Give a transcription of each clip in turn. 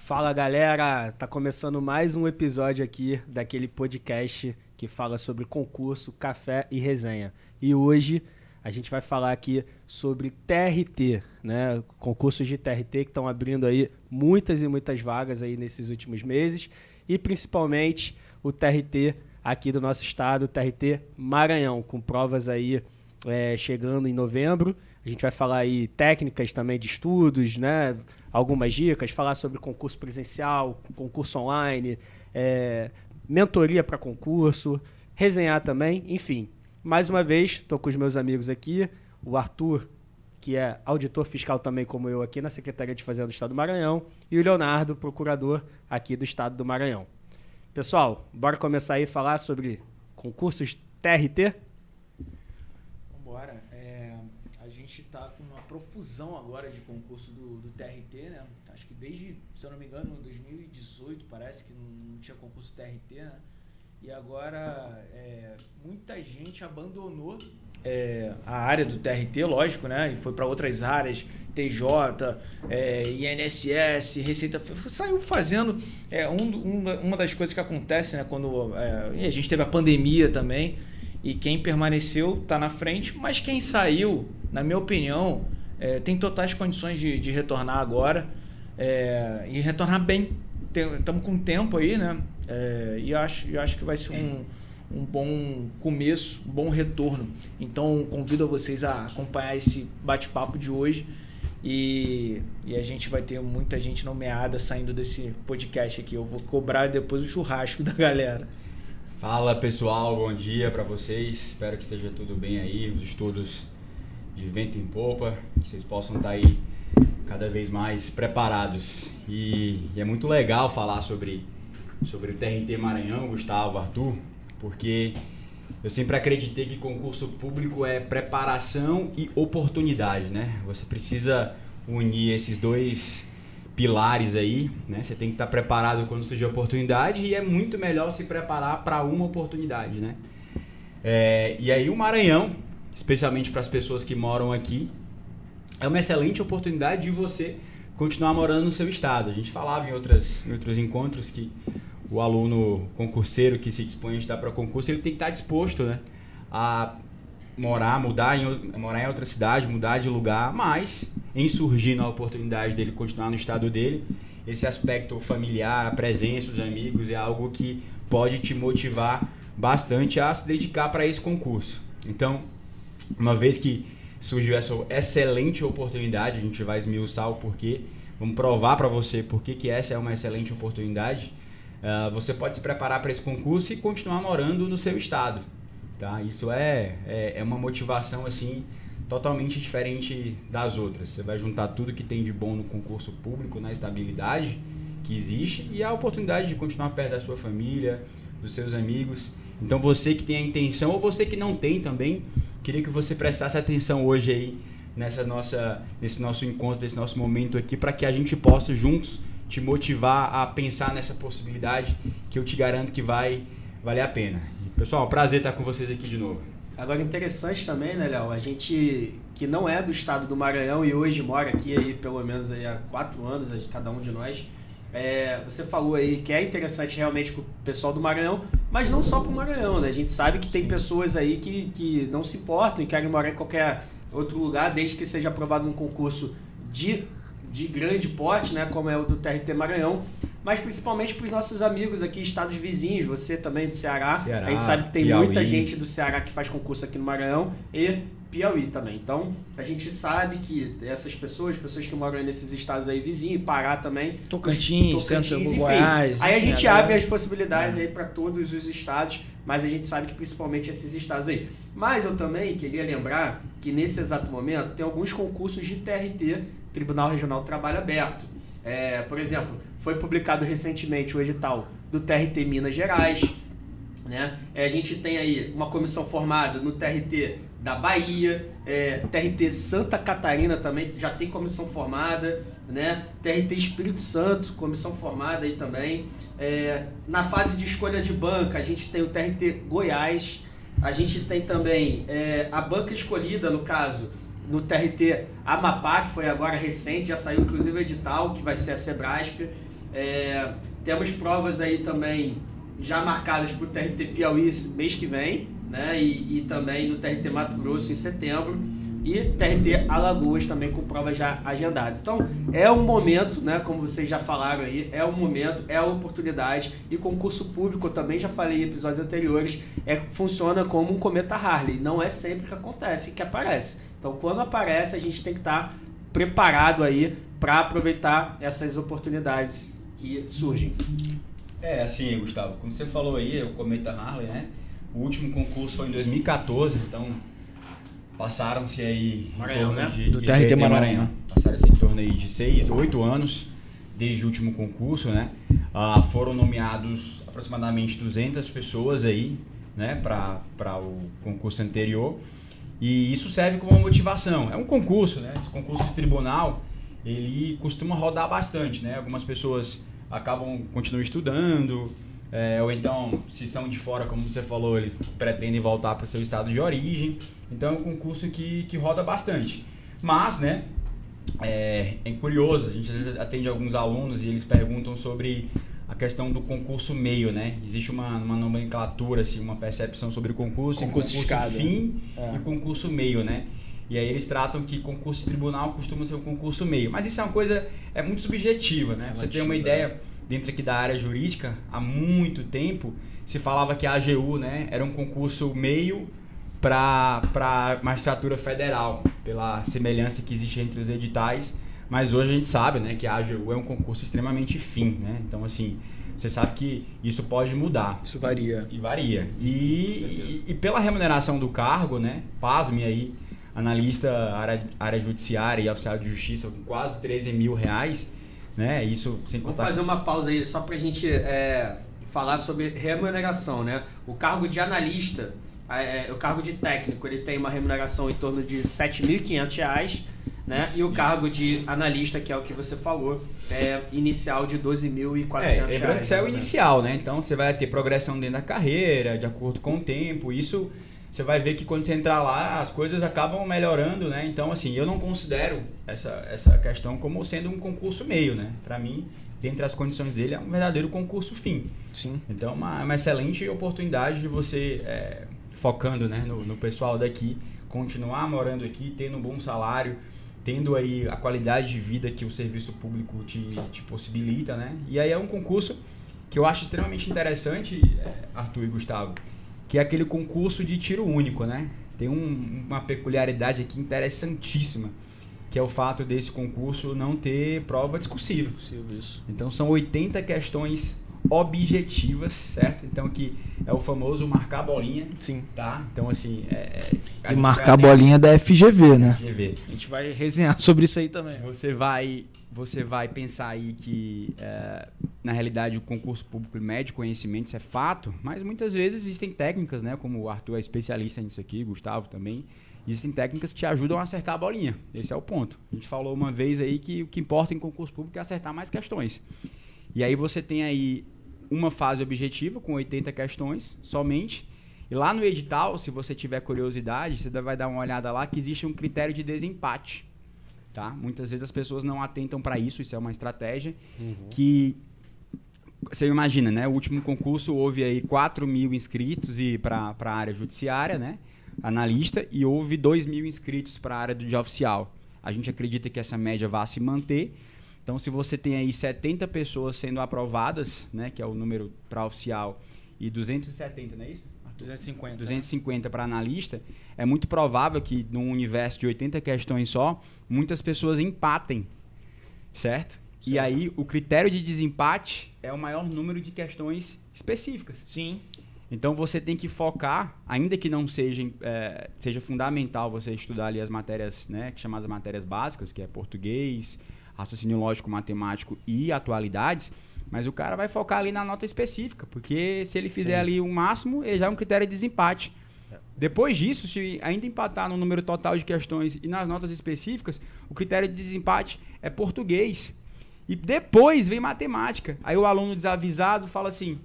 Fala galera, tá começando mais um episódio aqui daquele podcast que fala sobre concurso, café e resenha. E hoje a gente vai falar aqui sobre TRT, né? Concursos de TRT que estão abrindo aí muitas e muitas vagas aí nesses últimos meses e principalmente o TRT aqui do nosso estado, o TRT Maranhão, com provas aí chegando em novembro. A gente vai falar aí técnicas também de estudos, né? Algumas dicas, falar sobre concurso presencial, concurso online, mentoria para concurso, resenhar também, enfim. Mais uma vez, estou com os meus amigos aqui, o Arthur, que é auditor fiscal também como eu aqui na Secretaria de Fazenda do Estado do Maranhão, e o Leonardo, procurador aqui do Estado do Maranhão. Pessoal, bora começar aí a falar sobre concursos TRT? Vambora. A gente está com uma profusão agora de concurso do TRT, né? Acho que desde, se eu não me engano, 2018 parece que não tinha concurso TRT, né? E agora muita gente abandonou a área do TRT, lógico, né? E foi para outras áreas, TJ, INSS, Receita, saiu fazendo uma das coisas que acontece, né? Quando a gente teve a pandemia também. E quem permaneceu está na frente, mas quem saiu, na minha opinião, tem totais condições de retornar agora e retornar bem. Estamos com tempo aí, né? E acho que vai ser um bom começo, um bom retorno. Então, convido a vocês a acompanhar esse bate-papo de hoje e a gente vai ter muita gente nomeada saindo desse podcast aqui. Eu vou cobrar depois o churrasco da galera. Fala pessoal, bom dia para vocês, espero que esteja tudo bem aí, os estudos de vento em popa, que vocês possam estar aí cada vez mais preparados. E é muito legal falar sobre o TRT Maranhão, Gustavo, Arthur, porque eu sempre acreditei que concurso público é preparação e oportunidade, né? Você precisa unir esses dois pilares aí, né? Você tem que estar preparado quando surgir a oportunidade e é muito melhor se preparar para uma oportunidade, né? E aí o Maranhão, especialmente para as pessoas que moram aqui, é uma excelente oportunidade de você continuar morando no seu estado. A gente falava em outros encontros que o aluno concurseiro que se dispõe a estudar para concurso, ele tem que estar disposto, né, a morar em outra cidade, mudar de lugar, mas em surgindo a oportunidade dele continuar no estado dele, esse aspecto familiar, a presença dos amigos é algo que pode te motivar bastante a se dedicar para esse concurso. Então, uma vez que surgiu essa excelente oportunidade, a gente vai esmiuçar o porquê, vamos provar para você porquê que essa é uma excelente oportunidade, você pode se preparar para esse concurso e continuar morando no seu estado. Tá? Isso é uma motivação assim, totalmente diferente das outras. Você vai juntar tudo que tem de bom no concurso público, na estabilidade que existe e a oportunidade de continuar perto da sua família, dos seus amigos. Então você que tem a intenção ou você que não tem também, queria que você prestasse atenção hoje aí nesse nosso encontro, nesse nosso momento aqui, para que a gente possa juntos te motivar a pensar nessa possibilidade que eu te garanto que vai valer a pena. Pessoal, prazer estar com vocês aqui de novo. Agora, interessante também, né, Léo? A gente que não é do estado do Maranhão e hoje mora aqui aí, pelo menos aí há 4 anos, cada um de nós, você falou aí que é interessante realmente para o pessoal do Maranhão, mas não só para o Maranhão, né? A gente sabe que tem pessoas aí que não se importam e querem morar em qualquer outro lugar, desde que seja aprovado um concurso de grande porte, né, como é o do TRT Maranhão, mas principalmente para os nossos amigos aqui, estados vizinhos, você também do Ceará, a gente sabe que tem Piauí. Muita gente do Ceará que faz concurso aqui no Maranhão e Piauí também. Então, a gente sabe que essas pessoas que moram nesses estados aí vizinhos, Pará também, Tocantins, Centro enfim, Goiás. aí a gente abre as possibilidades aí para todos os estados, mas a gente sabe que principalmente esses estados aí. Mas eu também queria lembrar que nesse exato momento tem alguns concursos de TRT, Tribunal Regional do Trabalho aberto. Por exemplo, foi publicado recentemente o edital do TRT Minas Gerais, né? A gente tem aí uma comissão formada no TRT da Bahia, TRT Santa Catarina também já tem comissão formada, né? TRT Espírito Santo, comissão formada aí também. Na fase de escolha de banca, a gente tem o TRT Goiás, a gente tem também a banca escolhida, no caso, no TRT Amapá, que foi agora recente, já saiu inclusive o edital, que vai ser a Sebrasp. Temos provas aí também já marcadas para o TRT Piauí mês que vem, né? E também no TRT Mato Grosso em setembro. E TRT Alagoas também com provas já agendadas. Então, é um momento, né, como vocês já falaram aí, é um momento, é a oportunidade. E concurso público, também já falei em episódios anteriores, funciona como um cometa Harley. Não é sempre que acontece, que aparece. Então, quando aparece, a gente tem que estar preparado aí para aproveitar essas oportunidades que surgem. Assim, Gustavo, como você falou aí, o cometa Harley, né? O último concurso foi em 2014, então... Passaram-se aí Maranhão, em torno né? do TRT Maranhão. Passaram-se em torno aí de 6, 8 anos desde o último concurso, né? Foram nomeados aproximadamente 200 pessoas aí, né? Para o concurso anterior. E isso serve como uma motivação. É um concurso, né? Esse concurso de tribunal, ele costuma rodar bastante, né? Algumas pessoas continuam estudando, ou então, se são de fora, como você falou, eles pretendem voltar para o seu estado de origem. Então é um concurso que roda bastante. Mas, né, é curioso, a gente às vezes atende alguns alunos e eles perguntam sobre a questão do concurso meio, né? Existe uma nomenclatura, assim, uma percepção sobre o concurso fim e concurso meio, né? E aí eles tratam que concurso de tribunal costuma ser um concurso meio. Mas isso é uma coisa muito subjetiva, né? Você tem uma ideia, dentro aqui da área jurídica, há muito tempo, se falava que a AGU, né, era um concurso meio para magistratura federal, pela semelhança que existe entre os editais, mas hoje a gente sabe, né, que a AGU é um concurso extremamente fim, né? Então, assim, você sabe que isso pode mudar. Isso varia. E varia. E pela remuneração do cargo, né, pasme aí, analista área judiciária e oficial de justiça com quase 13 mil reais, né? Isso sem contar... Vamos fazer uma pausa aí, só pra gente falar sobre remuneração, né? O cargo de analista... o cargo de técnico, ele tem uma remuneração em torno de R$ 7.500, né? E o cargo de analista, que é o que você falou, é inicial de R$ 12.400. Lembrando que isso é o inicial, né? Então você vai ter progressão dentro da carreira, de acordo com o tempo. Isso você vai ver que quando você entrar lá, as coisas acabam melhorando, né? Então, assim, eu não considero essa questão como sendo um concurso meio, né? Para mim, dentre as condições dele, é um verdadeiro concurso fim. Sim. Então, uma excelente oportunidade de você... focando, né, no pessoal daqui, continuar morando aqui, tendo um bom salário, tendo aí a qualidade de vida que o serviço público te possibilita, né? E aí é um concurso que eu acho extremamente interessante, Arthur e Gustavo, que é aquele concurso de tiro único, né? Tem uma peculiaridade aqui interessantíssima, que é o fato desse concurso não ter prova discursiva. Isso. Então são 80 questões objetivas, certo? Então que é o famoso marcar a bolinha. Sim. Tá? Então assim, e marcar a bolinha da FGV, né? FGV. A gente vai resenhar sobre isso aí também. Você vai pensar aí que na realidade o concurso público mede conhecimentos, é fato, mas muitas vezes existem técnicas, né? Como o Arthur é especialista nisso aqui, Gustavo também. Existem técnicas que te ajudam a acertar a bolinha. Esse é o ponto. A gente falou uma vez aí que o que importa em concurso público é acertar mais questões. E aí você tem aí uma fase objetiva com 80 questões somente. E lá no edital, se você tiver curiosidade, você vai dar uma olhada lá que existe um critério de desempate. Tá? Muitas vezes as pessoas não atentam para isso, isso é uma estratégia que... Você imagina, né? O último concurso houve aí 4.000 inscritos para a área judiciária, né? Analista, e houve 2.000 inscritos para a área de oficial. A gente acredita que essa média vá se manter. Então, se você tem aí 70 pessoas sendo aprovadas, né, que é o número para oficial, e 270, não é isso? 250. 250 para analista, é muito provável que num universo de 80 questões só, muitas pessoas empatem, certo? E aí, o critério de desempate é o maior número de questões específicas. Sim. Então, você tem que focar, ainda que não seja fundamental você estudar ali as matérias, né, que chamadas matérias básicas, que é português, raciocínio lógico, matemático e atualidades, mas o cara vai focar ali na nota específica, porque se ele fizer ali o máximo, ele já é um critério de desempate. Depois disso, se ainda empatar no número total de questões e nas notas específicas, o critério de desempate é português. E depois vem matemática. Aí o aluno desavisado fala assim,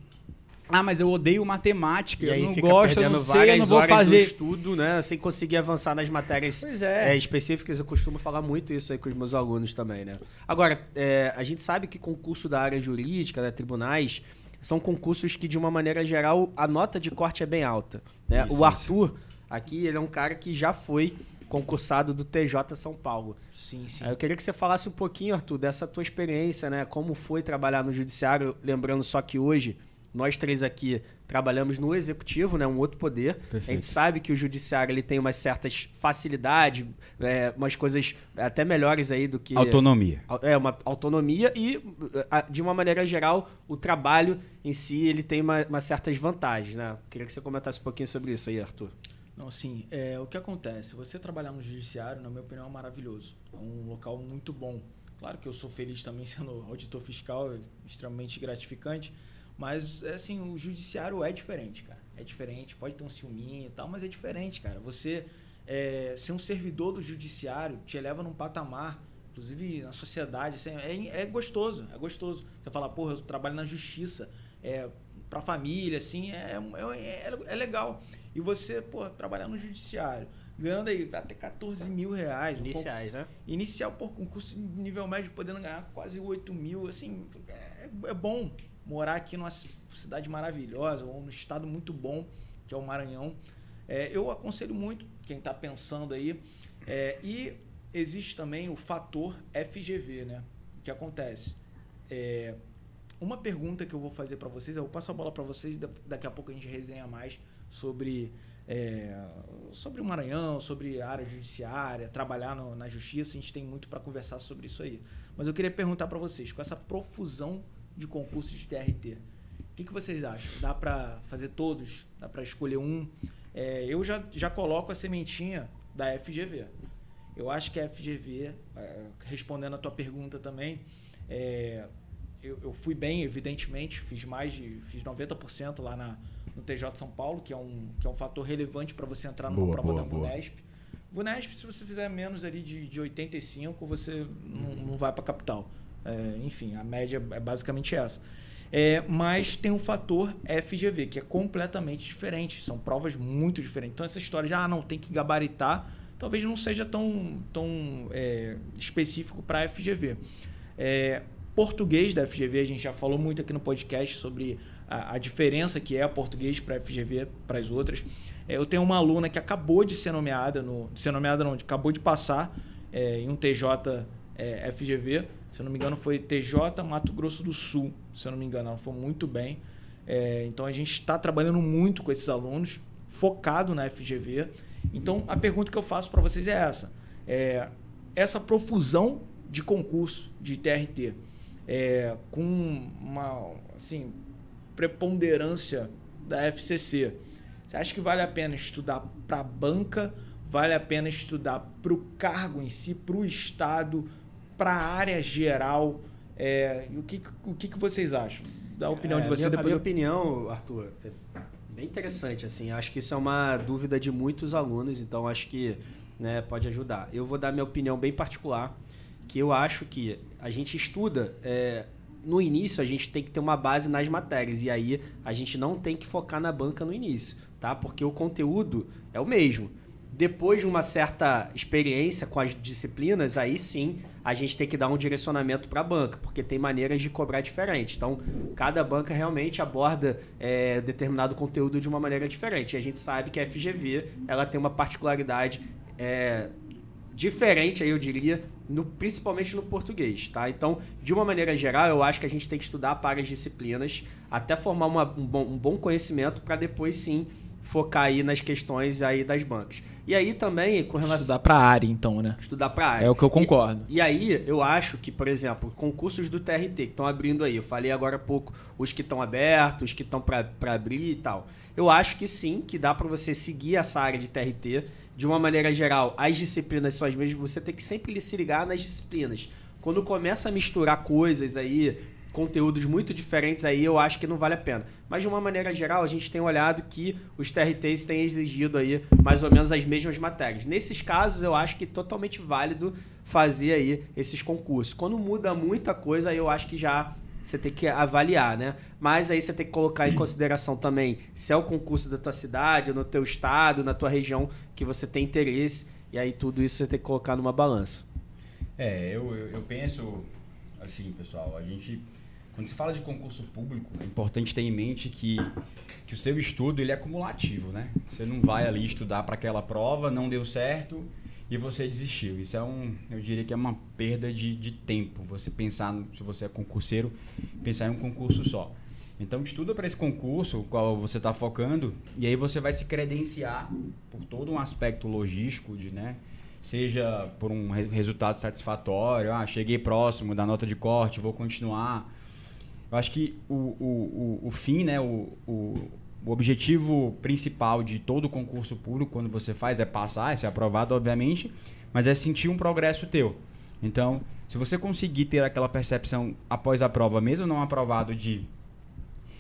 mas eu odeio matemática, E aí eu não fica gosto, eu perdendo não sei, eu não várias vou horas do fazer. estudo, né? Sem conseguir avançar nas matérias Pois é. específicas. Eu costumo falar muito isso aí com os meus alunos também, né? Agora, a gente sabe que concurso da área jurídica, né, tribunais, são concursos que, de uma maneira geral, a nota de corte é bem alta, né? Isso, O Arthur, aqui, ele é um cara que já foi concursado do TJ São Paulo. Sim, sim. Aí eu queria que você falasse um pouquinho, Arthur, dessa tua experiência, né? Como foi trabalhar no judiciário, lembrando só que hoje nós três aqui trabalhamos no executivo, né? Um outro poder. Perfeito. A gente sabe que o judiciário ele tem umas certas facilidades, umas coisas até melhores aí do que... Autonomia. Uma autonomia e, de uma maneira geral, o trabalho em si ele tem umas certas vantagens, né? Queria que você comentasse um pouquinho sobre isso aí, Arthur. Não, sim. O que acontece? Você trabalhar no judiciário, na minha opinião, é maravilhoso. É um local muito bom. Claro que eu sou feliz também sendo auditor fiscal, é extremamente gratificante. Mas, assim, o judiciário é diferente, cara. É diferente, pode ter um ciúminho e tal, mas é diferente, cara. Você ser um servidor do judiciário te eleva num patamar, inclusive na sociedade, assim, é gostoso, é gostoso. Você fala, porra, eu trabalho na justiça, pra família, assim, é legal. E você, pô, trabalhar no judiciário, ganhando aí até 14 mil reais. Iniciais, né? Inicial por concurso nível médio, podendo ganhar quase 8 mil, assim, é bom morar aqui numa cidade maravilhosa, ou num estado muito bom, que é o Maranhão. Eu aconselho muito quem está pensando aí. E existe também o fator FGV, né? O que acontece? Uma pergunta que eu vou fazer para vocês, eu passo a bola para vocês, daqui a pouco a gente resenha mais sobre o Maranhão, sobre a área judiciária, trabalhar na justiça, a gente tem muito para conversar sobre isso aí. Mas eu queria perguntar para vocês, com essa profusão de concursos de TRT, o que vocês acham? Dá para fazer todos? Dá para escolher um? Eu já coloco a sementinha da FGV. Eu acho que a FGV, respondendo a tua pergunta também, eu fui bem, evidentemente, fiz 90% lá no TJ São Paulo, que é um fator relevante para você entrar numa prova da VUNESP. VUNESP, se você fizer menos ali de 85, você não vai para a capital. Enfim, a média é basicamente essa. Mas tem um fator FGV, que é completamente diferente. São provas muito diferentes. Então, essa história de, não, tem que gabaritar, talvez não seja tão específico para a FGV. Português da FGV, a gente já falou muito aqui no podcast sobre a diferença que é português para a FGV, para as outras. Eu tenho uma aluna que acabou de ser nomeada, acabou de passar em um TJ FGV, se eu não me engano foi TJ Mato Grosso do Sul, se eu não me engano, ela foi muito bem. Então a gente está trabalhando muito com esses alunos, focado na FGV. Então a pergunta que eu faço para vocês é essa. Essa profusão de concurso de TRT, com uma preponderância da FCC, você acha que vale a pena estudar para a banca, vale a pena estudar para o cargo em si, para o Estado, para a área geral? O que vocês acham? Dá a opinião de vocês depois. A minha opinião, Arthur, é bem interessante. Assim, acho que isso é uma dúvida de muitos alunos, então acho que, né, pode ajudar. Eu vou dar minha opinião bem particular, que eu acho que a gente estuda... no início, a gente tem que ter uma base nas matérias, e aí a gente não tem que focar na banca no início, tá? Porque o conteúdo é o mesmo. Depois de uma certa experiência com as disciplinas, aí sim a gente tem que dar um direcionamento para a banca, porque tem maneiras de cobrar diferente. Então, cada banca realmente aborda determinado conteúdo de uma maneira diferente. E a gente sabe que a FGV ela tem uma particularidade diferente, aí eu diria, principalmente no português, tá? Então, de uma maneira geral, eu acho que a gente tem que estudar para as disciplinas, até formar um bom conhecimento para depois sim focar aí nas questões aí das bancas. E aí também, com relação... Estudar para a área, então, né? Estudar para a área. É o que eu concordo. E aí, eu acho que, por exemplo, concursos do TRT que estão abrindo aí, eu falei agora há pouco os que estão abertos, os que estão para abrir e tal. Eu acho que sim, que dá para você seguir essa área de TRT. De uma maneira geral, as disciplinas são as mesmas, você tem que sempre se ligar nas disciplinas. Quando começa a misturar coisas aí, conteúdos muito diferentes aí, eu acho que não vale a pena. Mas de uma maneira geral, a gente tem olhado que os TRTs têm exigido aí mais ou menos as mesmas matérias. Nesses casos, eu acho que é totalmente válido fazer aí esses concursos. Quando muda muita coisa, aí eu acho que já você tem que avaliar, né? Mas aí você tem que colocar em consideração também se é o concurso da tua cidade, no teu estado, na tua região que você tem interesse, e aí tudo isso você tem que colocar numa balança. Eu penso assim, pessoal, quando se fala de concurso público, é importante ter em mente que o seu estudo ele é acumulativo, né? Você não vai ali estudar para aquela prova, não deu certo e você desistiu. Isso eu diria que é uma perda de tempo, você pensar, se você é concurseiro, pensar em um concurso só. Então estuda para esse concurso, o qual você está focando, e aí você vai se credenciar por todo um aspecto logístico, né? Seja por um resultado satisfatório, cheguei próximo da nota de corte, vou continuar. Eu acho que o fim, né, o objetivo principal de todo concurso público, quando você faz, é passar, é ser aprovado, obviamente, mas é sentir um progresso teu. Então, se você conseguir ter aquela percepção após a prova, mesmo não aprovado, de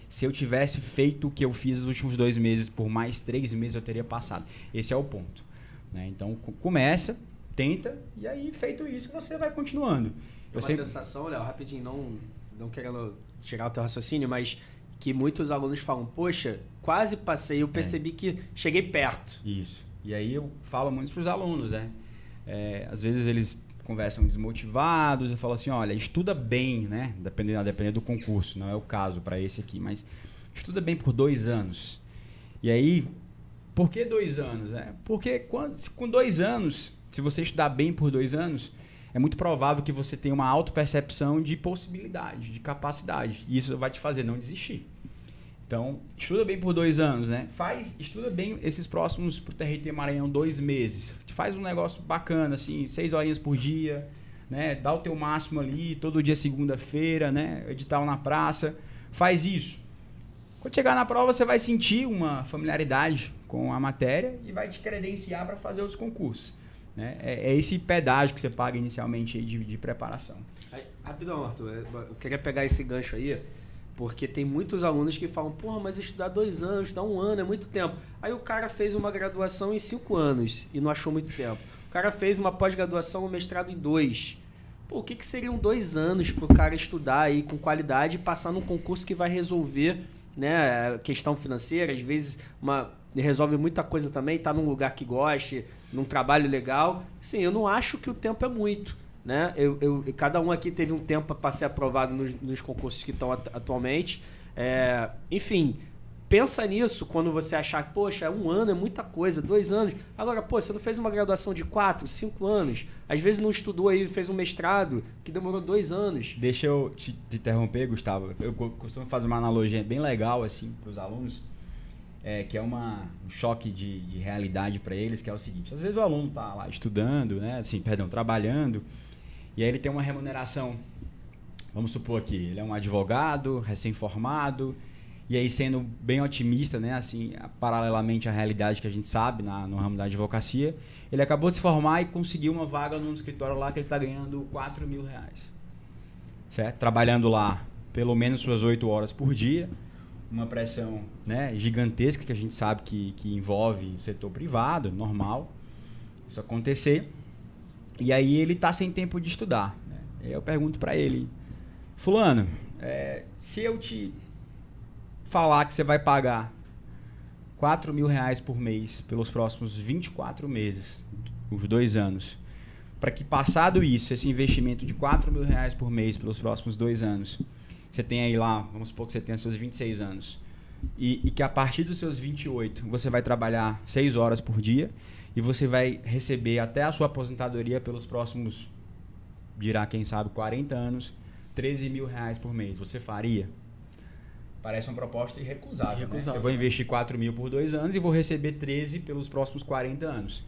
se eu tivesse feito o que eu fiz nos últimos 2 meses, por mais 3 meses eu teria passado. Esse é o ponto. Né? Então, começa, tenta, e aí, feito isso, você vai continuando. Uma sensação, Léo, rapidinho, não querendo tirar o teu raciocínio, mas que muitos alunos falam, poxa, quase passei, eu percebi que cheguei perto. Isso. E aí eu falo muito para os alunos, né? Às vezes eles conversam desmotivados, eu falo assim, olha, estuda bem, né? Dependendo do concurso, não é o caso para esse aqui, mas estuda bem por 2 anos. E aí, por que 2 anos? Porque com 2 anos, se você estudar bem por 2 anos, é muito provável que você tenha uma autopercepção de possibilidade, de capacidade. E isso vai te fazer não desistir. Então, estuda bem por 2 anos, né? Estuda bem esses próximos pro TRT Maranhão 2 meses. Faz um negócio bacana, assim, 6 horinhas por dia, né? Dá o teu máximo ali, todo dia segunda-feira, né? Edital na praça. Faz isso. Quando chegar na prova, você vai sentir uma familiaridade com a matéria e vai te credenciar para fazer os concursos. Né? É esse pedágio que você paga inicialmente aí de preparação. Rapidão, Arthur, eu queria pegar esse gancho aí, porque tem muitos alunos que falam, porra, mas estudar 2 anos, estudar 1 ano, é muito tempo. Aí o cara fez uma graduação em 5 anos e não achou muito tempo. O cara fez uma pós-graduação, um mestrado em 2. Pô, o que seriam 2 anos para o cara estudar aí com qualidade e passar num concurso que vai resolver, né, a questão financeira, às vezes resolve muita coisa também, tá num lugar que goste, num trabalho legal. Sim, eu não acho que o tempo é muito, né? Cada um aqui teve um tempo para ser aprovado nos concursos que estão atualmente. Enfim, pensa nisso quando você achar que, poxa, 1 ano é muita coisa, 2 anos. Agora, pô, você não fez uma graduação de 4, 5 anos. Às vezes não estudou aí, fez um mestrado que demorou 2 anos. Deixa eu te interromper, Gustavo. Eu costumo fazer uma analogia bem legal assim para os alunos. Que é um choque de realidade para eles, que é o seguinte: às vezes o aluno está lá estudando, né? Trabalhando, e aí ele tem uma remuneração, vamos supor aqui, ele é um advogado, recém-formado, e aí sendo bem otimista, né? Assim, paralelamente à realidade que a gente sabe no ramo da advocacia, ele acabou de se formar e conseguiu uma vaga num escritório lá que ele está ganhando R$4.000, certo? Trabalhando lá pelo menos suas 8 horas por dia, uma pressão, né, gigantesca que a gente sabe que envolve o setor privado, normal isso acontecer, e aí ele está sem tempo de estudar, né? Aí eu pergunto para ele, fulano, se eu te falar que você vai pagar R$4.000 por mês pelos próximos 24 meses, os 2 anos, para que passado isso, esse investimento de R$4.000 por mês pelos próximos 2 anos, você tem aí lá, vamos supor que você tenha seus 26 anos, e que a partir dos seus 28 você vai trabalhar 6 horas por dia e você vai receber até a sua aposentadoria pelos próximos, dirá quem sabe, 40 anos, R$13.000 por mês. Você faria? Parece uma proposta irrecusável. Né? Eu vou investir 4.000 por 2 anos e vou receber 13 pelos próximos 40 anos.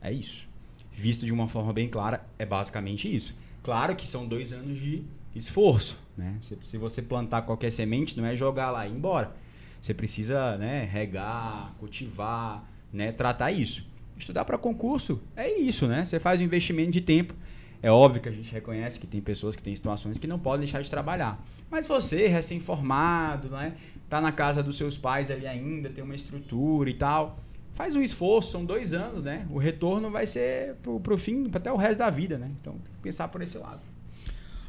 É isso. Visto de uma forma bem clara, é basicamente isso. Claro que são 2 anos de esforço, né? Se você plantar qualquer semente, não é jogar lá e ir embora. Você precisa, né, regar, cultivar, né, tratar isso. Estudar para concurso é isso, né? Você faz um investimento de tempo. É óbvio que a gente reconhece que tem pessoas que têm situações que não podem deixar de trabalhar. Mas você, recém-formado, né, tá na casa dos seus pais ali ainda, tem uma estrutura e tal, faz um esforço, são 2 anos, né? O retorno vai ser pro fim, até o resto da vida, né? Então, tem que pensar por esse lado.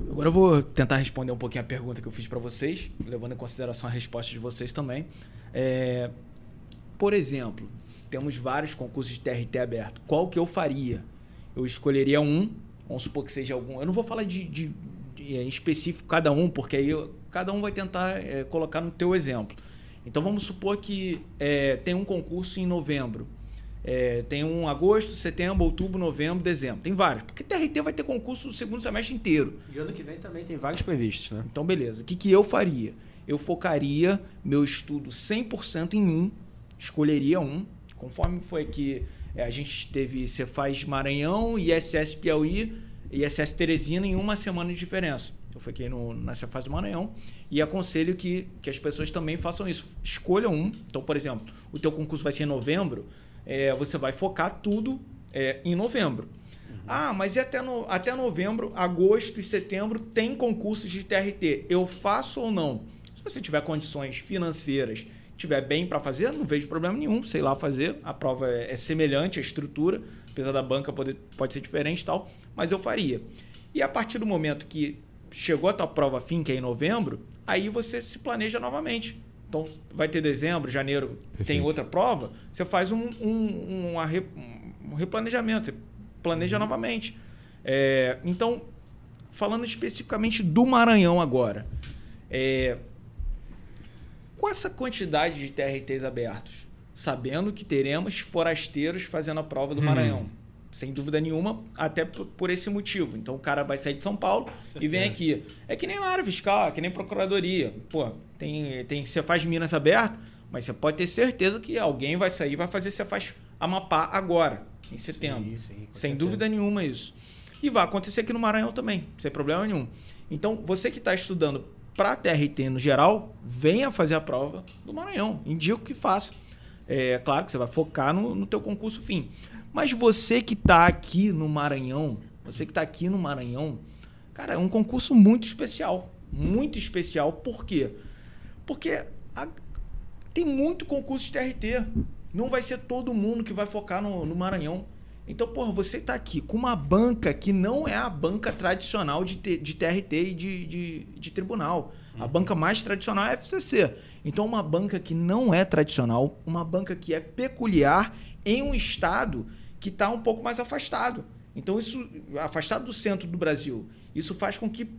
Agora eu vou tentar responder um pouquinho a pergunta que eu fiz para vocês, levando em consideração a resposta de vocês também. Por exemplo, temos vários concursos de TRT aberto. Qual que eu faria? Eu escolheria um, vamos supor que seja algum... Eu não vou falar de em específico cada um, porque aí cada um vai tentar colocar no teu exemplo. Então vamos supor que tem um concurso em novembro. Tem um agosto, setembro, outubro, novembro, dezembro. Tem vários. Porque TRT vai ter concurso no segundo semestre inteiro. E ano que vem também tem vários previstos, né? Então, beleza. O que eu faria? Eu focaria meu estudo 100% em um. Escolheria um. Conforme foi que a gente teve Cefaz Maranhão, ISS Piauí e ISS Teresina em uma semana de diferença. Eu fiquei na Cefaz do Maranhão e aconselho que as pessoas também façam isso. Escolham um. Então, por exemplo, o teu concurso vai ser em novembro. Você vai focar tudo em novembro. Mas e até novembro, agosto e setembro tem concursos de TRT. Eu faço ou não? Se você tiver condições financeiras, tiver bem para fazer, não vejo problema nenhum, sei lá fazer. A prova é semelhante, a estrutura, apesar da banca pode ser diferente e tal, mas eu faria. E a partir do momento que chegou a tua prova fim, que é em novembro, aí você se planeja novamente. Então, vai ter dezembro, janeiro, Perfeito. Tem outra prova, você faz um replanejamento, você planeja novamente. Então, falando especificamente do Maranhão agora, com essa quantidade de TRTs abertos, sabendo que teremos forasteiros fazendo a prova do Maranhão, sem dúvida nenhuma, até por esse motivo. Então, o cara vai sair de São Paulo e vem aqui. É que nem na área fiscal, é que nem procuradoria. Pô, Cefaz Minas aberto, mas você pode ter certeza que alguém vai sair e vai fazer Cefaz Amapá agora, em setembro. Sim, sem dúvida nenhuma isso. E vai acontecer aqui no Maranhão também, sem problema nenhum. Então, você que está estudando para TRT no geral, venha fazer a prova do Maranhão. Indico que faça. Claro que você vai focar no teu concurso fim. Mas você que está aqui no Maranhão, cara, é um concurso muito especial. Muito especial. Por quê? Porque tem muito concurso de TRT. Não vai ser todo mundo que vai focar no Maranhão. Então, você está aqui com uma banca que não é a banca tradicional de TRT e de tribunal. A banca mais tradicional é a FCC. Então, uma banca que não é tradicional, uma banca que é peculiar em um estado que está um pouco mais afastado. Então, isso afastado do centro do Brasil. Isso faz com que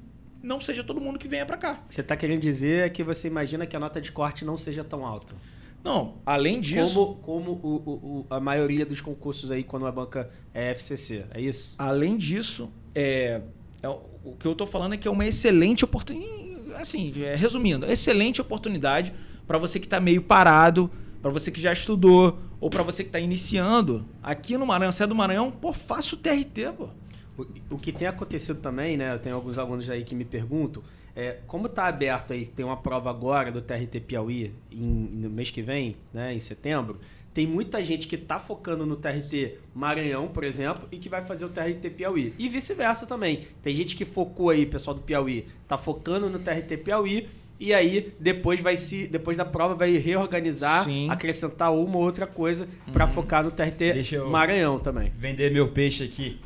não seja todo mundo que venha para cá. O que você está querendo dizer é que você imagina que a nota de corte não seja tão alta. Não, além disso... Como a maioria dos concursos aí, quando a banca é FCC, é isso? Além disso, o que eu estou falando é que é uma excelente oportunidade, assim, resumindo, excelente oportunidade para você que está meio parado, para você que já estudou, ou para você que está iniciando. Aqui no Maranhão, você é do Maranhão, faça o TRT, pô. O que tem acontecido também, né? Eu tenho alguns alunos aí que me perguntam, como está aberto aí, tem uma prova agora do TRT Piauí no mês que vem, né, em setembro, tem muita gente que está focando no TRT Maranhão, por exemplo, e que vai fazer o TRT Piauí. E vice-versa também. Tem gente que focou aí, pessoal do Piauí, está focando no TRT Piauí, e aí depois da prova vai reorganizar, acrescentar uma ou outra coisa para focar no TRT Maranhão também. Vender meu peixe aqui.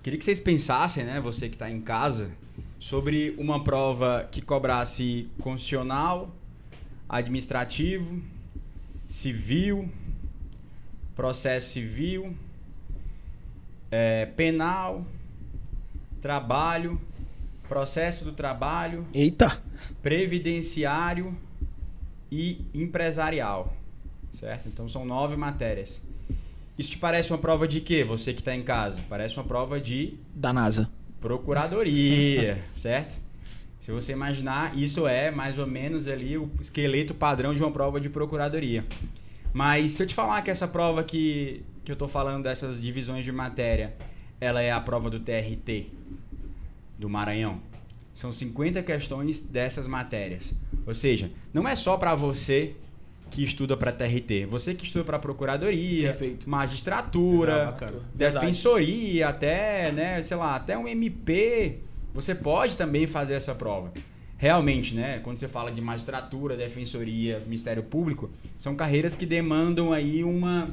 Queria que vocês pensassem, né, você que está em casa, sobre uma prova que cobrasse constitucional, administrativo, civil, processo civil, penal, trabalho, processo do trabalho, previdenciário e empresarial, certo? Então são 9 matérias. Isso te parece uma prova de quê, você que está em casa? Parece uma prova da NASA. Procuradoria, certo? Se você imaginar, isso é mais ou menos ali o esqueleto padrão de uma prova de procuradoria. Mas se eu te falar que essa prova que eu estou falando dessas divisões de matéria, ela é a prova do TRT do Maranhão. São 50 questões dessas matérias. Ou seja, não é só para você que estuda para TRT. Você que estuda para procuradoria, Perfeito. Magistratura, defensoria, até, né, sei lá, até um MP, você pode também fazer essa prova. Realmente, né, quando você fala de magistratura, defensoria, Ministério Público, são carreiras que demandam aí uma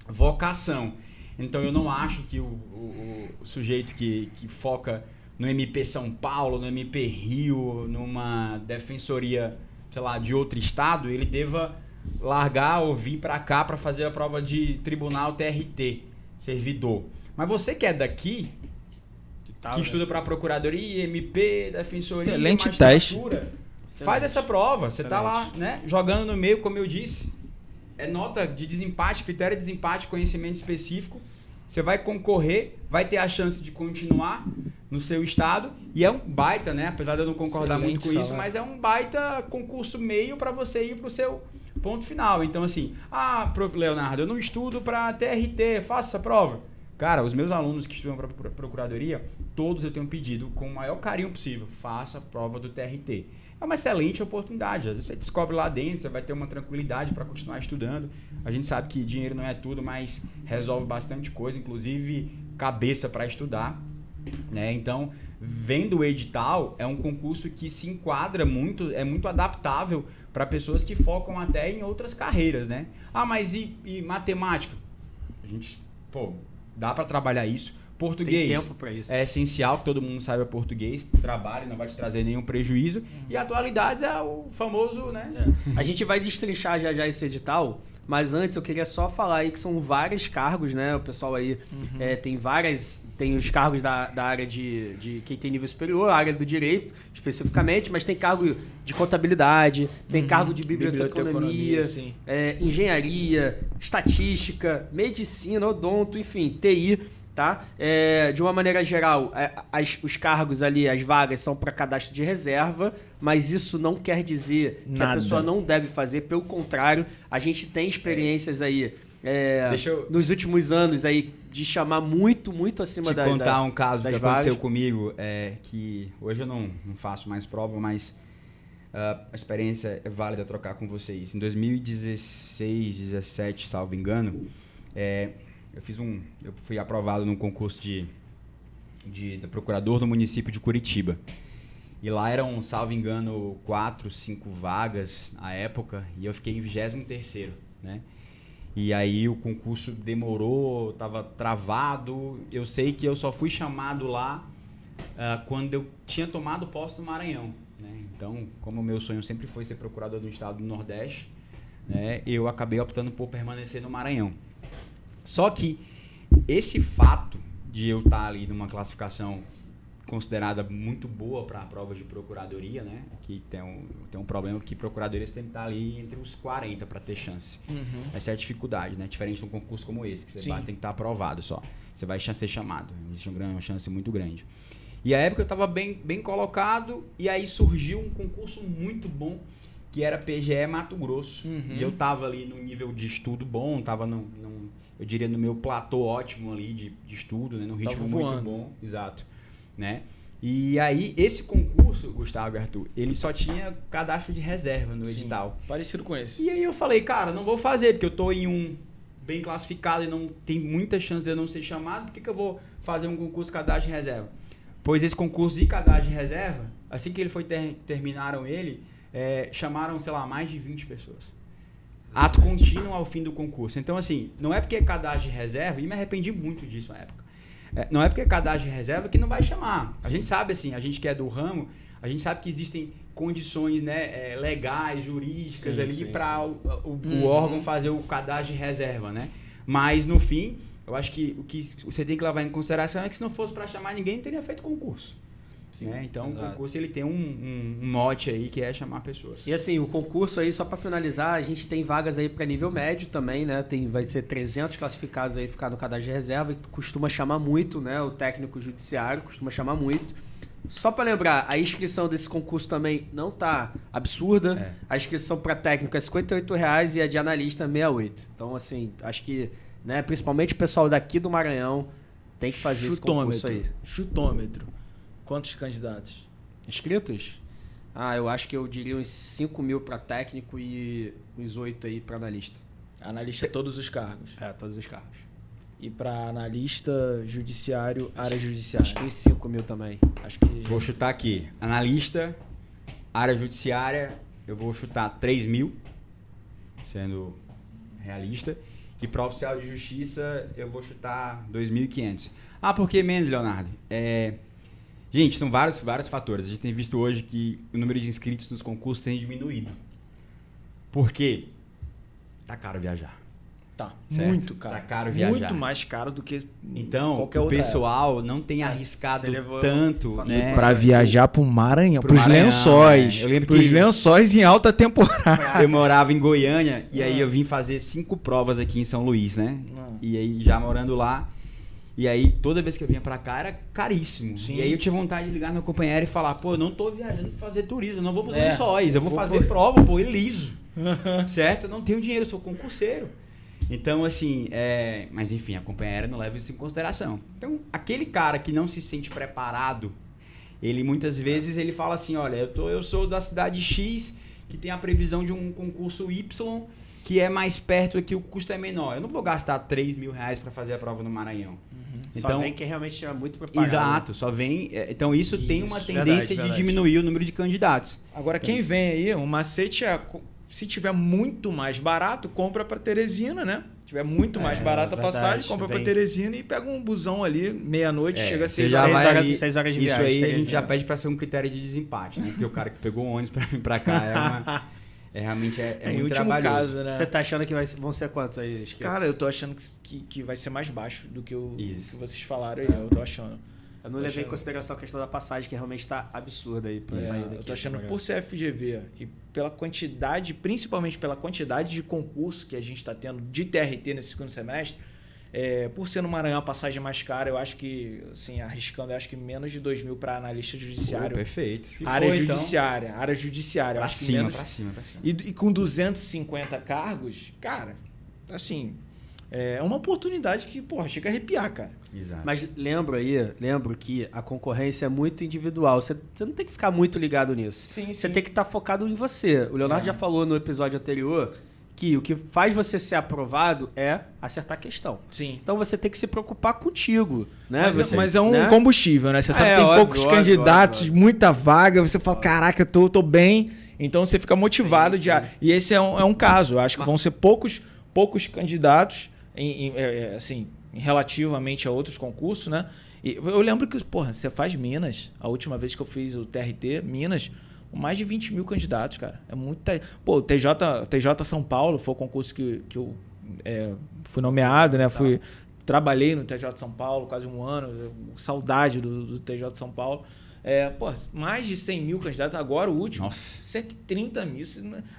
vocação. Então eu não acho que o sujeito que foca no MP São Paulo, no MP Rio, numa defensoria, sei lá, de outro estado, ele deva largar ou vir para cá para fazer a prova de tribunal TRT, servidor. Mas você que é daqui, que estuda para procuradoria, MP, defensoria, excelente teste. Faz essa prova. Você tá lá, né, jogando no meio, como eu disse. É nota de desempate, critério de desempate, conhecimento específico. Você vai concorrer, vai ter a chance de continuar no seu estado. E é um baita, né? Apesar de eu não concordar muito com isso, mas é um baita concurso meio para você ir para o seu ponto final. Então, assim, Leonardo, eu não estudo para TRT, faça essa prova. Cara, os meus alunos que estudam para procuradoria, todos eu tenho pedido com o maior carinho possível, faça a prova do TRT. É uma excelente oportunidade. Às vezes você descobre lá dentro, você vai ter uma tranquilidade para continuar estudando. A gente sabe que dinheiro não é tudo, mas resolve bastante coisa, inclusive cabeça para estudar, né? Então, vendo o edital, é um concurso que se enquadra muito, é muito adaptável para pessoas que focam até em outras carreiras, né? Mas e matemática? A gente, dá para trabalhar isso. Português, tem tempo pra isso. É essencial que todo mundo saiba português, trabalhe, não vai te trazer nenhum prejuízo. E atualidades é o famoso, né? A gente vai destrinchar já esse edital, mas antes eu queria só falar aí que são vários cargos, né? O pessoal aí tem os cargos da área de quem tem nível superior, a área do direito especificamente, mas tem cargo de contabilidade, tem cargo de biblioteconomia, engenharia, estatística, medicina, odonto, enfim, TI. Tá? De uma maneira geral, os cargos ali, as vagas são para cadastro de reserva, mas isso não quer dizer que a pessoa não deve fazer, pelo contrário, a gente tem experiências aí nos últimos anos aí de chamar muito acima da Te contar um caso que aconteceu comigo, que hoje eu não faço mais prova, mas a experiência é válida trocar com vocês. Em 2016, 17, salvo engano, eu fui aprovado num concurso de procurador do município de Curitiba. E lá eram, salvo engano, 4, 5 vagas na época, e eu fiquei em 23º, né? E aí o concurso demorou, estava travado. Eu sei que eu só fui chamado lá quando eu tinha tomado posse do Maranhão, né? Então, como o meu sonho sempre foi ser procurador do estado do Nordeste, né, eu acabei optando por permanecer no Maranhão. Só que esse fato de eu estar ali numa classificação considerada muito boa para a prova de procuradoria, né? Que tem um problema que procuradorias tem que estar ali entre os 40 para ter chance. Essa é a dificuldade, né? Diferente de um concurso como esse, que você tem que estar aprovado só. Você vai ser chamado. Existe uma chance muito grande. E a época eu estava bem colocado, e aí surgiu um concurso muito bom, que era PGE Mato Grosso. E eu estava ali no nível de estudo bom, estava eu diria no meu platô ótimo ali de estudo, né? No ritmo muito bom. Exato. Né? E aí, esse concurso, Gustavo e Arthur, ele só tinha cadastro de reserva no edital. Parecido com esse. E aí eu falei, cara, não vou fazer, porque eu tô em um bem classificado e não tem muita chance de eu não ser chamado, por que eu vou fazer um concurso de cadastro de reserva? Pois esse concurso de cadastro de reserva, assim que ele foi terminaram ele, chamaram, sei lá, mais de 20 pessoas. Ato contínuo ao fim do concurso. Então, assim, não é porque é cadastro de reserva, e me arrependi muito disso na época. Não é porque é cadastro de reserva que não vai chamar. A gente sabe, assim, a gente que é do ramo, a gente sabe que existem condições, né, legais, jurídicas ali para o órgão fazer o cadastro de reserva, né? Mas, no fim, eu acho que o que você tem que levar em consideração é que se não fosse para chamar ninguém, teria feito concurso. Né? Então, o concurso ele tem um mote aí que é chamar pessoas. E assim, o concurso aí, só para finalizar, a gente tem vagas aí para nível médio também, né? Vai ser 300 classificados aí ficar no cadastro de reserva, e costuma chamar muito, né? O técnico judiciário costuma chamar muito. Só para lembrar, a inscrição desse concurso também não tá absurda. A inscrição para técnico é R$ 58,00 e a de analista R$ 68. Então, assim, acho que, né, principalmente o pessoal daqui do Maranhão tem que fazer esse concurso aí. Chutômetro. Quantos candidatos inscritos? Eu acho que eu diria uns 5.000 para técnico e uns 8 aí para analista. Analista todos os cargos? Todos os cargos. E para analista judiciário, área judiciária? Acho que uns 5.000 também. Vou chutar aqui. Analista, área judiciária, eu vou chutar 3.000, sendo realista. E para oficial de justiça, eu vou chutar 2.500. Por que menos, Leonardo? Gente, são vários fatores. A gente tem visto hoje que o número de inscritos nos concursos tem diminuído. Por quê? Tá caro viajar. Tá, Certo? muito caro. Tá caro viajar. Muito mais caro do que Então, qualquer o outra pessoal não tem arriscado você levou- tanto, né? Pra viajar pro Maranhão, Pro pros Maranhão, Lençóis. Eu lembro Pros que- Lençóis em alta temporada. Eu morava em Goiânia e aí eu vim fazer 5 provas aqui em São Luís, né? E aí já morando lá. E aí toda vez que eu vinha pra cá era caríssimo. Sim. E aí eu tinha vontade de ligar no meu companheiro e falar, pô, eu não tô viajando pra fazer turismo, eu não vou pros É. Lençóis, eu vou fazer prova, pô, liso. Certo? Eu não tenho dinheiro, eu sou concurseiro. Então, assim, mas enfim, a companheira não leva isso em consideração. Então, aquele cara que não se sente preparado, ele muitas vezes ele fala assim, olha, eu sou da cidade X, que tem a previsão de um concurso Y, que é mais perto aqui, o custo é menor. Eu não vou gastar 3 mil reais para fazer a prova no Maranhão. Só vem quem realmente estiver muito preparado. Exato, só vem... Então, isso tem uma Isso, tendência verdade. de diminuir o número de candidatos. Agora, quem vem aí, o macete é, se tiver muito mais barato, compra para Teresina, né? Se tiver muito mais barato a verdade, passagem, compra para vem. Teresina e pega um busão ali, meia-noite, chega às você 6 já seis vai horas- ali- 6 horas de Isso viagem, aí a gente Teresina. já pede para ser um critério de desempate, né? Porque o cara que pegou o ônibus para vir para cá realmente é em muito último trabalhoso. caso, né? Você tá achando que vão ser quantos aí? inscritos? Cara, eu tô achando que vai ser mais baixo do que o Isso. que vocês falaram aí, eu tô achando. Eu não levei em consideração a questão da passagem, que realmente tá absurda aí pra sair daqui. Eu tô achando que por ser FGV e pela quantidade, principalmente pela quantidade de concurso que a gente está tendo de TRT nesse segundo semestre, por ser no Maranhão a passagem mais cara, eu acho que, assim, arriscando, eu acho que menos de 2 mil para analista judiciário. Pô, perfeito. Se área for, então, judiciária, eu pra acho que cima, menos. pra cima. E com 250 cargos, cara, assim, é uma oportunidade que, porra, chega a arrepiar, cara. Exato. Mas lembro que a concorrência é muito individual. Você não tem que ficar muito ligado nisso. Sim, Você sim. tem que estar focado em você. O Leonardo já falou no episódio anterior que o que faz você ser aprovado é acertar a questão. Sim. Então você tem que se preocupar contigo, né? Mas é um né? combustível, né? Você sabe que tem óbvio, poucos óbvio, candidatos, óbvio. muita vaga, você fala, caraca, eu tô bem. Então você fica motivado de... E esse é um caso. Eu acho que vão ser poucos candidatos, assim, relativamente a outros concursos, né? E eu lembro que, porra, você faz Minas. A última vez que eu fiz o TRT, Minas, mais de 20 mil candidatos, cara. É muito... Pô, o TJ São Paulo foi o concurso que eu fui nomeado, né? Trabalhei no TJ São Paulo quase um ano. Saudade do TJ São Paulo. Pô, mais de 100 mil candidatos. Agora, o último, Nossa. 130 mil.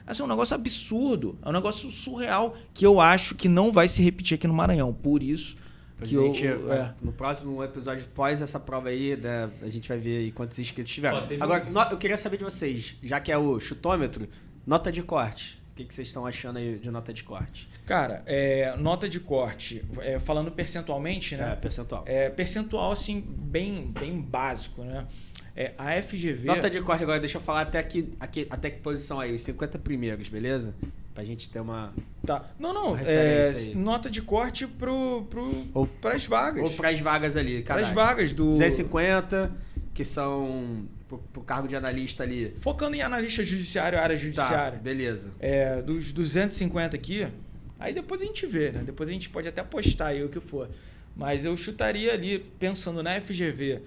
Assim, é um negócio absurdo. É um negócio surreal que eu acho que não vai se repetir aqui no Maranhão. Por isso que No próximo episódio, após essa prova aí, né, a gente vai ver aí quantos inscritos tiveram. Agora, eu queria saber de vocês, já que é o chutômetro, nota de corte. O que vocês estão achando aí de nota de corte? Cara, nota de corte, falando percentualmente, né? Percentual. Percentual, assim, bem básico, né? A FGV... Nota de corte agora, deixa eu falar até que posição aí, os 50 primeiros, beleza? Pra gente ter uma... Tá. Não, referência aí. nota de corte pras vagas. Ou pras vagas ali, cara. Pras vagas do... 250, que são pro cargo de analista ali. Focando em analista judiciário, área judiciária. Tá, beleza. Dos 250 aqui, aí depois a gente vê, né? Depois a gente pode até postar aí o que for. Mas eu chutaria ali, pensando na FGV,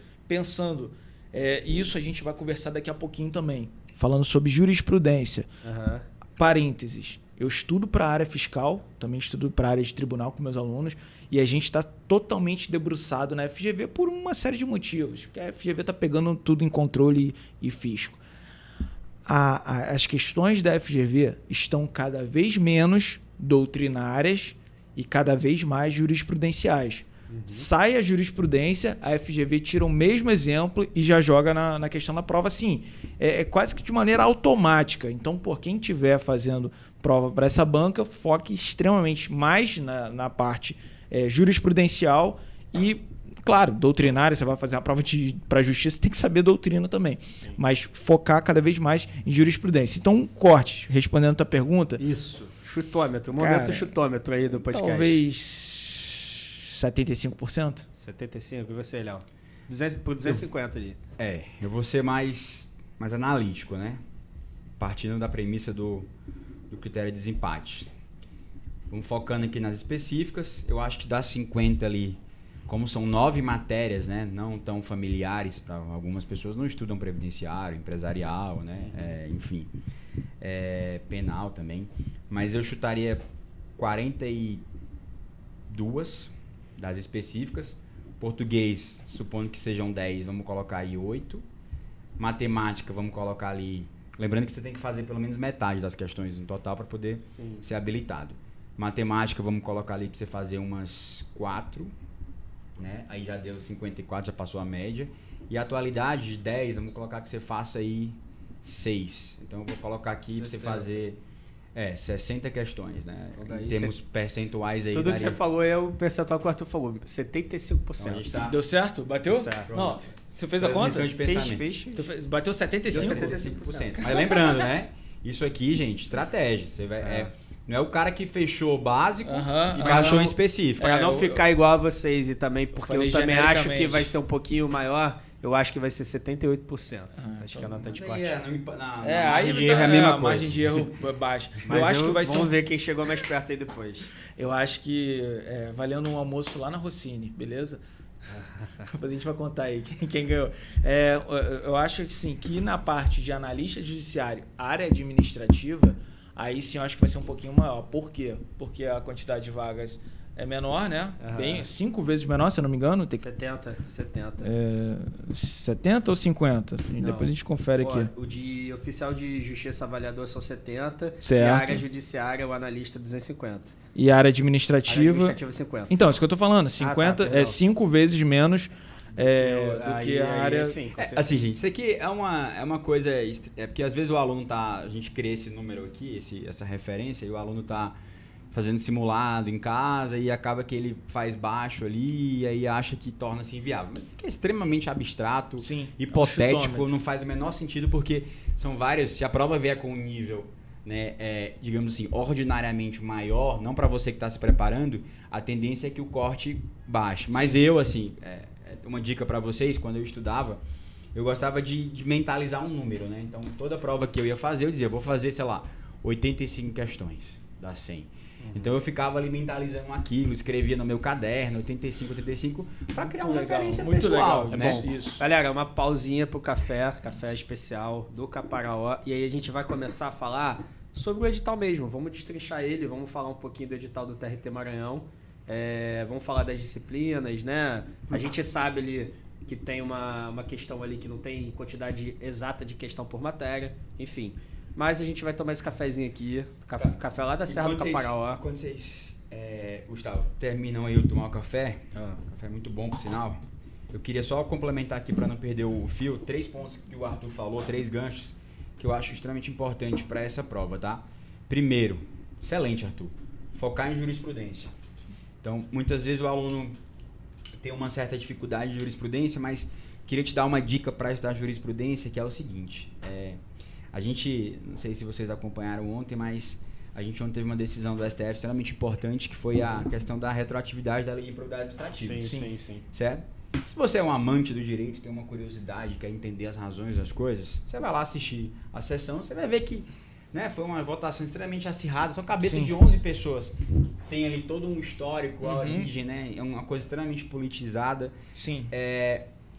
e isso a gente vai conversar daqui a pouquinho também, falando sobre jurisprudência. Aham. Parênteses, eu estudo para a área fiscal, também estudo para a área de tribunal com meus alunos, e a gente está totalmente debruçado na FGV por uma série de motivos, porque a FGV está pegando tudo em controle e fisco. As questões da FGV estão cada vez menos doutrinárias e cada vez mais jurisprudenciais. Sai a jurisprudência, a FGV tira o mesmo exemplo e já joga na questão da prova, assim, quase que de maneira automática. Então, por quem estiver fazendo prova para essa banca, foque extremamente mais na parte jurisprudencial e, claro, doutrinária. Você vai fazer uma prova para a justiça, tem que saber doutrina também, mas focar cada vez mais em jurisprudência. Então, corte, respondendo a tua pergunta... Isso, chutômetro, momento Cara, chutômetro aí do podcast. Talvez 75%? 75, e você, Léo? 250 ali. Eu vou ser mais analítico, né? Partindo da premissa do critério de desempate. Vamos focando aqui nas específicas. Eu acho que das 50 ali, como são 9 matérias, né, não tão familiares para algumas pessoas, não estudam previdenciário, empresarial, né, enfim, penal também, mas eu chutaria 42 das específicas. Português, supondo que sejam 10, vamos colocar aí 8. Matemática, vamos colocar ali... Lembrando que você tem que fazer pelo menos metade das questões no total para poder ser habilitado. Matemática, vamos colocar ali para você fazer umas 4, né? Aí já deu 54, já passou a média. E atualidade, de 10, vamos colocar que você faça aí 6. Então eu vou colocar aqui para você fazer 60 questões, né? Então, em termos percentuais aí. Tudo que você falou é o percentual que o Arthur falou, 75%. Então, a gente tá... Deu certo? Bateu? Deu certo. Não, você fez a conta? de pensamento. Fez. Bateu 75%? Deu 75%. Mas lembrando, né? Isso aqui, gente, estratégia. Você vai, não é o cara que fechou o básico e baixou em específico. Para não ficar igual a vocês e também, porque eu também acho que genericamente. vai ser um pouquinho maior, eu acho que vai ser 78%. Acho que é a nota de corte. Na Aí margem de erro é a mesma coisa. margem de erro baixa. Mas eu acho que vai ser vamos ver quem chegou mais perto aí depois. Eu acho que valendo um almoço lá na Rossini, beleza? Depois a gente vai contar aí quem ganhou. Eu acho que sim, que na parte de analista judiciário, área administrativa, aí sim eu acho que vai ser um pouquinho maior. Por quê? Porque a quantidade de vagas é menor, né? Bem, 5 vezes menor, se eu não me engano. Tem que... 70. 70 ou 50? Não. Depois a gente confere aqui. O de oficial de justiça avaliador são 70. Certo. E a área judiciária, o analista, 250. E a área Área administrativa... administrativa, 50. Então, isso que eu tô falando. 50 perdão. é 5 vezes menos do que a área... Sim, com certeza. Assim, gente, isso aqui é uma coisa... porque às vezes o aluno tá... A gente cria esse número aqui, essa referência, e o aluno tá fazendo simulado em casa e acaba que ele faz baixo ali e aí acha que torna-se inviável. Mas isso aqui é extremamente abstrato, Sim, hipotético, chutômetro. não faz o menor sentido porque são vários... Se a prova vier com um nível, né, digamos assim, ordinariamente maior, não para você que está se preparando, a tendência é que o corte baixe. Mas eu, assim, uma dica para vocês, quando eu estudava, eu gostava de mentalizar um número, né? Então, toda prova que eu ia fazer, eu dizia, vou fazer, sei lá, 85 questões das 100. Então eu ficava ali mentalizando aquilo, escrevia no meu caderno, 85, para criar uma referência muito pessoal. legal. Né? Isso. Galera, uma pausinha pro café especial do Caparaó. E aí a gente vai começar a falar sobre o edital mesmo. Vamos destrinchar ele, vamos falar um pouquinho do edital do TRT Maranhão. Vamos falar das disciplinas, né? A gente sabe ali que tem uma questão ali que não tem quantidade exata de questão por matéria, enfim. Mas a gente vai tomar esse cafezinho aqui, café lá da Serra do Caparaó. Quando vocês, Gustavo, terminam aí de tomar o café, café é muito bom, por sinal, eu queria só complementar aqui para não perder o fio, 3 pontos que o Arthur falou, 3 ganchos, que eu acho extremamente importante para essa prova, tá? Primeiro, excelente, Arthur, focar em jurisprudência. Então, muitas vezes o aluno tem uma certa dificuldade de jurisprudência, mas queria te dar uma dica para estudar jurisprudência, que é o seguinte, a gente, não sei se vocês acompanharam ontem, mas a gente ontem teve uma decisão do STF extremamente importante, que foi a questão da retroatividade da lei de improbidade administrativa. Sim. Certo? Se você é um amante do direito, tem uma curiosidade, quer entender as razões das coisas, você vai lá assistir a sessão, você vai ver que, né, foi uma votação extremamente acirrada, só cabeça de 11 pessoas. Tem ali todo um histórico, a origem, né? É uma coisa extremamente politizada. Sim.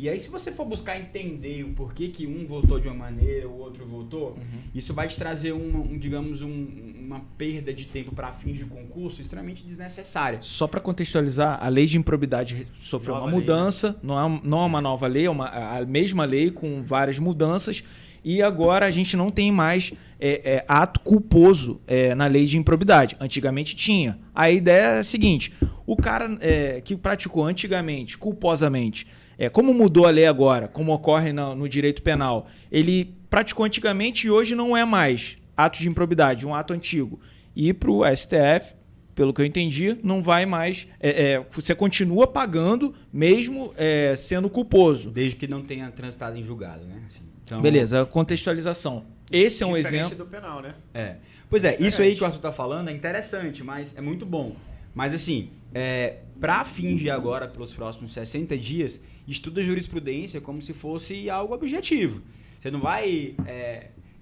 E aí, se você for buscar entender o porquê que um votou de uma maneira, o outro votou, isso vai te trazer uma perda de tempo para fins de concurso extremamente desnecessária. Só para contextualizar, a lei de improbidade sofreu Nova uma lei, mudança, não é uma nova lei, é a mesma lei com várias mudanças, e agora a gente não tem mais ato culposo na lei de improbidade. Antigamente tinha. A ideia é a seguinte, o cara que praticou antigamente, culposamente, como mudou a lei agora, como ocorre no direito penal, ele praticou antigamente e hoje não é mais ato de improbidade, um ato antigo. E para o STF, pelo que eu entendi, não vai mais... você continua pagando mesmo sendo culposo. Desde que não tenha transitado em julgado, né? Assim, então, beleza, contexto. Esse é um Diferente exemplo... do penal, né? Pois é, isso aí que o Arthur tá falando é interessante, mas é muito bom. Mas assim, para fins de agora, pelos próximos 60 dias, estuda jurisprudência como se fosse algo objetivo. Você não vai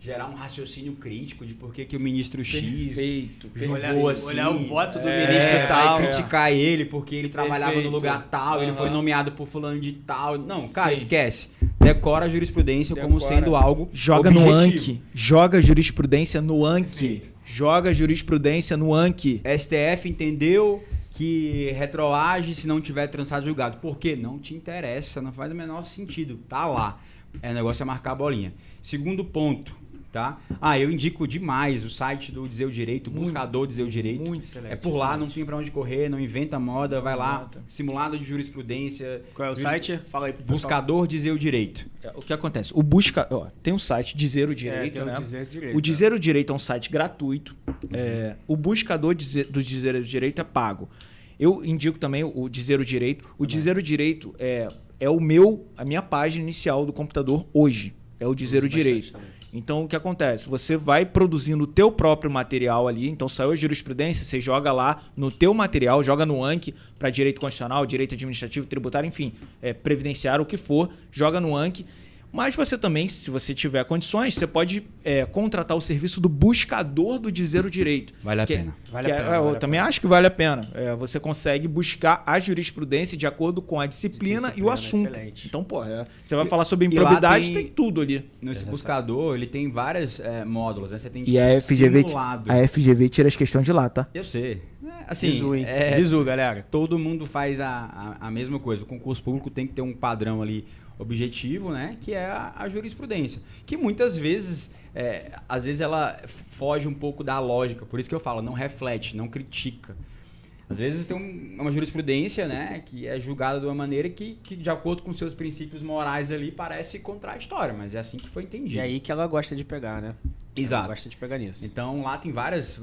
gerar um raciocínio crítico de por que o ministro X Perfeito. julgou assim. Olhar o voto do ministro tal. Vai criticar ele porque ele trabalhava Perfeito. no lugar tal, ele Aham. foi nomeado por fulano de tal. Não, cara, Sim. esquece. Decora a jurisprudência como Decora. sendo algo Joga no objetivo. Anki. Joga jurisprudência no Anki. Perfeito. Joga jurisprudência no Anki. STF entendeu que retroage se não tiver transado julgado. Por quê? Não te interessa, não faz o menor sentido. Tá lá. O negócio é marcar a bolinha. Segundo ponto, tá? Eu indico demais o site do Dizer o Direito, o buscador Dizer o Direito. Muito excelente. É por lá, não tem pra onde correr, não inventa moda, vai lá, inventa. simulado de jurisprudência. Qual é o site? Fala aí pro pessoal. Buscador Dizer o Direito. O que acontece? Tem um site, Dizer o Direito, tem o né? Dizer o Direito, O Dizer o Direito é um site gratuito. O buscador do Dizer o Direito é pago. Eu indico também o Dizer o Direito. O Dizer o Direito é a minha página inicial do computador hoje. É o Dizer o Direito. Então, o que acontece? Você vai produzindo o teu próprio material ali. Então, saiu a jurisprudência, você joga lá no teu material, joga no Anki para direito constitucional, direito administrativo, tributário, enfim, previdenciário, o que for, joga no Anki. Mas você também, se você tiver condições, você pode contratar o serviço do buscador do Dizer o Direito. Vale a pena. Eu também acho que vale a pena. Você consegue buscar a jurisprudência de acordo com a disciplina e o assunto. Excelente. Então, você vai falar sobre e lá improbidade, tem tudo ali. Nesse buscador, ele tem vários módulos, né? Você tem E a FGV, simulado. a FGV tira as questões de lá, tá? Eu sei. Assim, Bizu, hein? Bizu, galera. todo mundo faz a mesma coisa. O concurso público tem que ter um padrão ali objetivo, né? Que é a jurisprudência. Que muitas vezes, às vezes ela foge um pouco da lógica. Por isso que eu falo, não reflete, não critica. Às vezes tem uma jurisprudência, né? Que é julgada de uma maneira que, de acordo com seus princípios morais ali, parece contraditória. Mas é assim que foi entendido. E aí que ela gosta de pegar, né? Exato. Ela gosta de pegar nisso. Então lá tem várias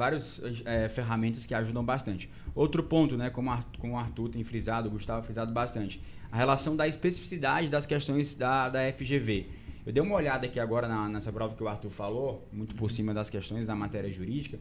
ferramentas que ajudam bastante. Outro ponto, né, como o Arthur tem frisado, o Gustavo tem frisado bastante, a relação da especificidade das questões da FGV. Eu dei uma olhada aqui agora nessa prova que o Arthur falou, muito por cima das questões da matéria jurídica,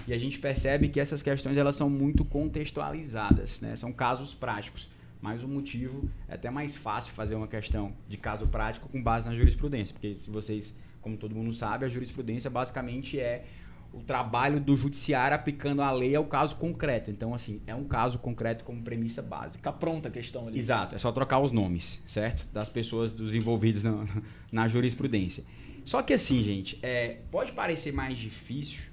e a gente percebe que essas questões elas são muito contextualizadas, né? São casos práticos. Mas o motivo é até mais fácil fazer uma questão de caso prático com base na jurisprudência, porque se vocês, como todo mundo sabe, a jurisprudência basicamente é o trabalho do judiciário aplicando a lei ao caso concreto. Então, assim, é um caso concreto como premissa básica. Tá pronta a questão ali. Exato, é só trocar os nomes, certo? Das pessoas, dos envolvidos na jurisprudência. Só que assim, gente, pode parecer mais difícil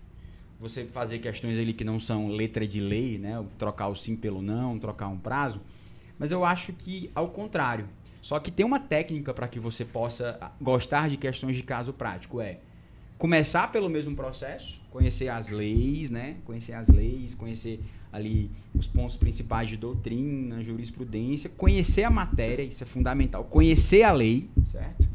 você fazer questões ali que não são letra de lei, né? Trocar o sim pelo não, trocar um prazo, mas eu acho que ao contrário. Só que tem uma técnica para que você possa gostar de questões de caso prático, começar pelo mesmo processo, conhecer as leis, né? Conhecer ali os pontos principais de doutrina, jurisprudência, conhecer a matéria, isso é fundamental, conhecer a lei, certo?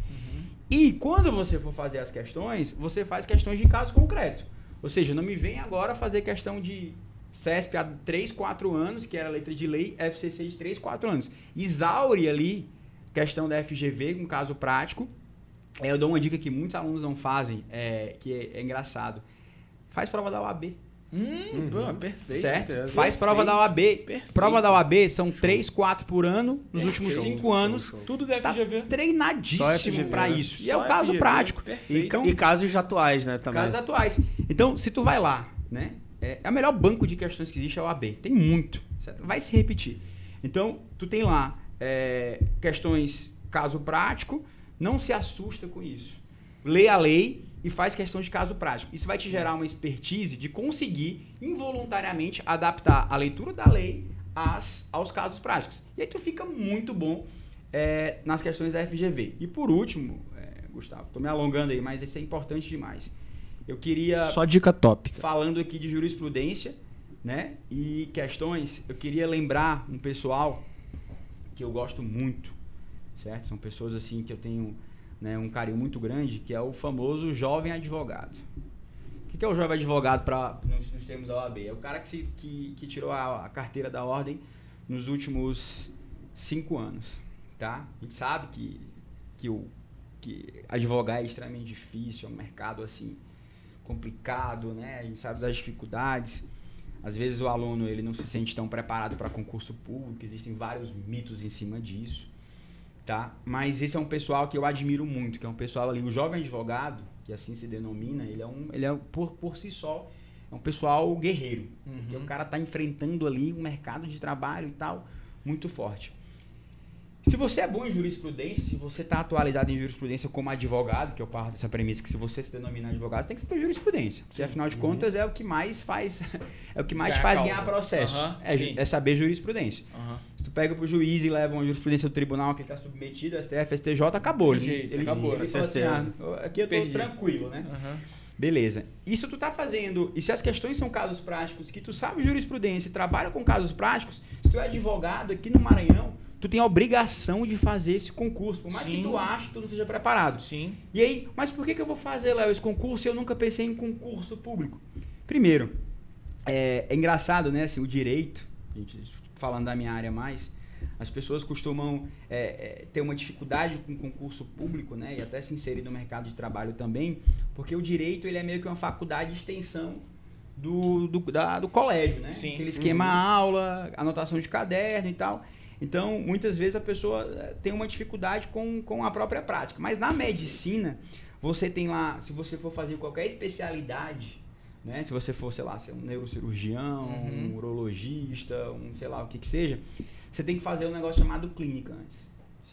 E quando você for fazer as questões, você faz questões de caso concreto. Ou seja, não me vem agora fazer questão de CESP há 3, 4 anos, que era letra de lei, FCC de 3, 4 anos. Exaure ali questão da FGV com caso prático. Eu dou uma dica que muitos alunos não fazem, que é engraçado. Faz prova da OAB. Perfeito. Certo? Faz prova da OAB. Prova da OAB são 3, 4 por ano, nos últimos 5 anos. Tudo da Tá FGV. treinadíssimo para isso. E é Só o caso FGV, prático. Perfeito. E casos atuais, né? Também. Casos atuais. Então, se tu vai lá, né? É o melhor banco de questões que existe é o OAB. Tem muito. Certo? Vai se repetir. Então, tu tem lá questões caso prático, não se assusta com isso. Lê a lei e faz questão de caso prático. Isso vai te gerar uma expertise de conseguir involuntariamente adaptar a leitura da lei aos casos práticos. E aí tu fica muito bom nas questões da FGV. E por último, Gustavo, tô me alongando aí, mas isso é importante demais. Eu queria... Só dica tópica. Falando aqui de jurisprudência, né, e questões, eu queria lembrar um pessoal que eu gosto muito, certo? São pessoas assim que eu tenho, né, um carinho muito grande, que é o famoso jovem advogado. O que é o jovem advogado nos termos da OAB? É o cara que tirou a carteira da ordem nos últimos 5 anos, tá? A gente sabe que advogar é extremamente difícil, é um mercado assim complicado, né? A gente sabe das dificuldades. Às vezes o aluno ele não se sente tão preparado para concurso público, existem vários mitos em cima disso, tá? Mas esse é um pessoal que eu admiro muito, que é um pessoal ali, o jovem advogado, que assim se denomina, ele é por si só, é um pessoal guerreiro. Porque o cara tá enfrentando ali um mercado de trabalho e tal, muito forte. Se você é bom em jurisprudência, se você está atualizado em jurisprudência como advogado, que eu parto dessa premissa que se você se denomina advogado, você tem que saber jurisprudência. Porque afinal de contas é o que mais faz, ganhar processo. É saber jurisprudência. Se tu pega pro juiz e leva uma jurisprudência do tribunal que está submetido, STF, STJ, acabou. Ele fala assim, aqui eu tô tranquilo, né? Beleza. Isso tu tá fazendo, e se as questões são casos práticos, que tu sabe jurisprudência e trabalha com casos práticos, se tu é advogado aqui no Maranhão, tu tem a obrigação de fazer esse concurso, por mais que tu ache que tu não seja preparado. Sim. E aí, mas por que eu vou fazer, Léo, esse concurso se eu nunca pensei em concurso público? Primeiro, é engraçado, né, assim, o direito, a gente falando da minha área mais, as pessoas costumam ter uma dificuldade com concurso público, né, e até se inserir no mercado de trabalho também, porque o direito ele é meio que uma faculdade de extensão do colégio, né? Sim. Aquele esquema aula, anotação de caderno e tal. Então, muitas vezes a pessoa tem uma dificuldade com a própria prática. Mas na medicina, você tem lá, se você for fazer qualquer especialidade, né? Se você for, sei lá, ser um neurocirurgião, um urologista, sei lá, o que seja, você tem que fazer um negócio chamado clínica antes.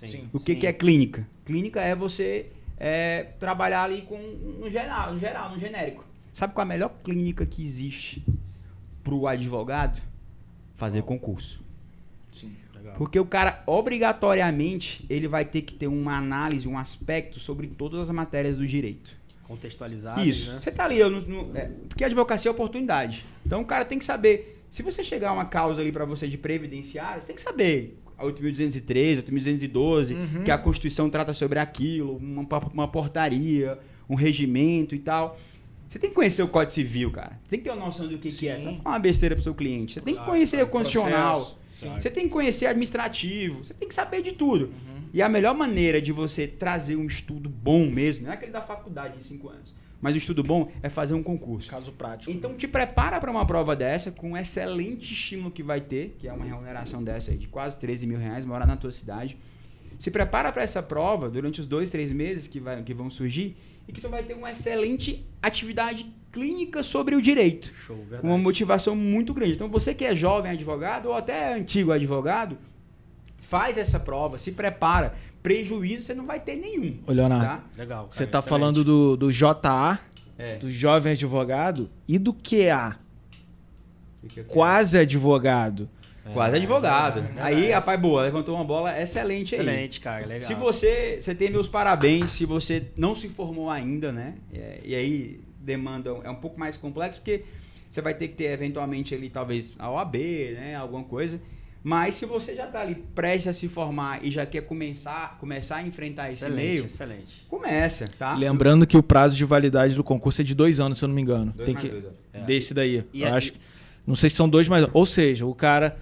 Sim. O que é clínica? Clínica é você trabalhar ali no geral, no genérico. Sabe qual é a melhor clínica que existe para o advogado? Fazer concurso. Sim. Porque o cara, obrigatoriamente, ele vai ter que ter uma análise, um aspecto sobre todas as matérias do direito. Contextualizadas, Isso. né? Você tá ali, porque a advocacia é oportunidade. Então o cara tem que saber, se você chegar a uma causa ali para você de previdenciário, você tem que saber a 8.213, 8.212, que a Constituição trata sobre aquilo, uma portaria, um regimento e tal. Você tem que conhecer o Código Civil, cara. Você tem que ter uma noção do que é. Você vai falar uma besteira pro seu cliente. Você tem que conhecer o constitucional. Você tem que conhecer administrativo. Você tem que saber de tudo. E a melhor maneira de você trazer um estudo bom mesmo, não é aquele da faculdade de 5 anos, mas o estudo bom é fazer um concurso. Caso prático. Então te prepara para uma prova dessa, com um excelente estímulo que vai ter, que é uma remuneração dessa aí de quase 13 mil reais, morar na tua cidade. Se prepara para essa prova durante os 2, 3 meses que vão surgir e que tu vai ter uma excelente atividade clínica sobre o direito. Show, verdade. Com uma motivação muito grande. Então você que é jovem advogado ou até antigo advogado, faz essa prova, se prepara. Prejuízo você não vai ter nenhum. Ô, Leonardo, tá? Legal. você cara, tá excelente. falando do JA, É. do jovem advogado, e do QA, O que eu quero? quase advogado. Quase advogado. verdade. Aí, rapaz, boa, levantou uma bola excelente aí. Excelente, cara, legal. Se você tem meus parabéns, se você não se formou ainda, né? E aí demanda é um pouco mais complexo, porque você vai ter que ter eventualmente ali talvez a OAB, né? Alguma coisa. Mas se você já está ali prestes a se formar e já quer começar a enfrentar esse meio, Excelente. começa, tá? Lembrando que o prazo de validade do concurso é de 2 anos, se eu não me engano. 2 Tem mais que 2, ó. desse daí. E Eu aqui- acho, não sei se são 2 mais. Ou seja, o cara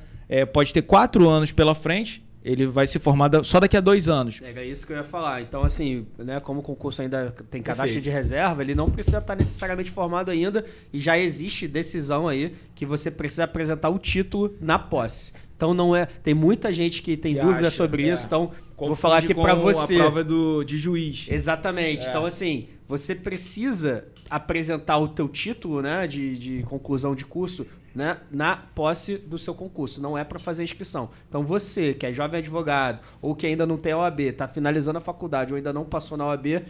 pode ter 4 anos pela frente. Ele vai se formar só daqui a 2 anos. É isso que eu ia falar. Então, assim, né, como o concurso ainda tem cadastro Perfeito. de reserva, ele não precisa estar necessariamente formado ainda e já existe decisão aí que você precisa apresentar o título na posse. Então, não é. Tem muita gente que tem Que dúvida acha, sobre isso, então vou Confunde falar aqui com para você. a prova de juiz. Exatamente. Então, assim, você precisa apresentar o teu título, né, de conclusão de curso, né, na posse do seu concurso. Não é para fazer inscrição. Então, você que é jovem advogado ou que ainda não tem OAB, está finalizando a faculdade ou ainda não passou na OAB,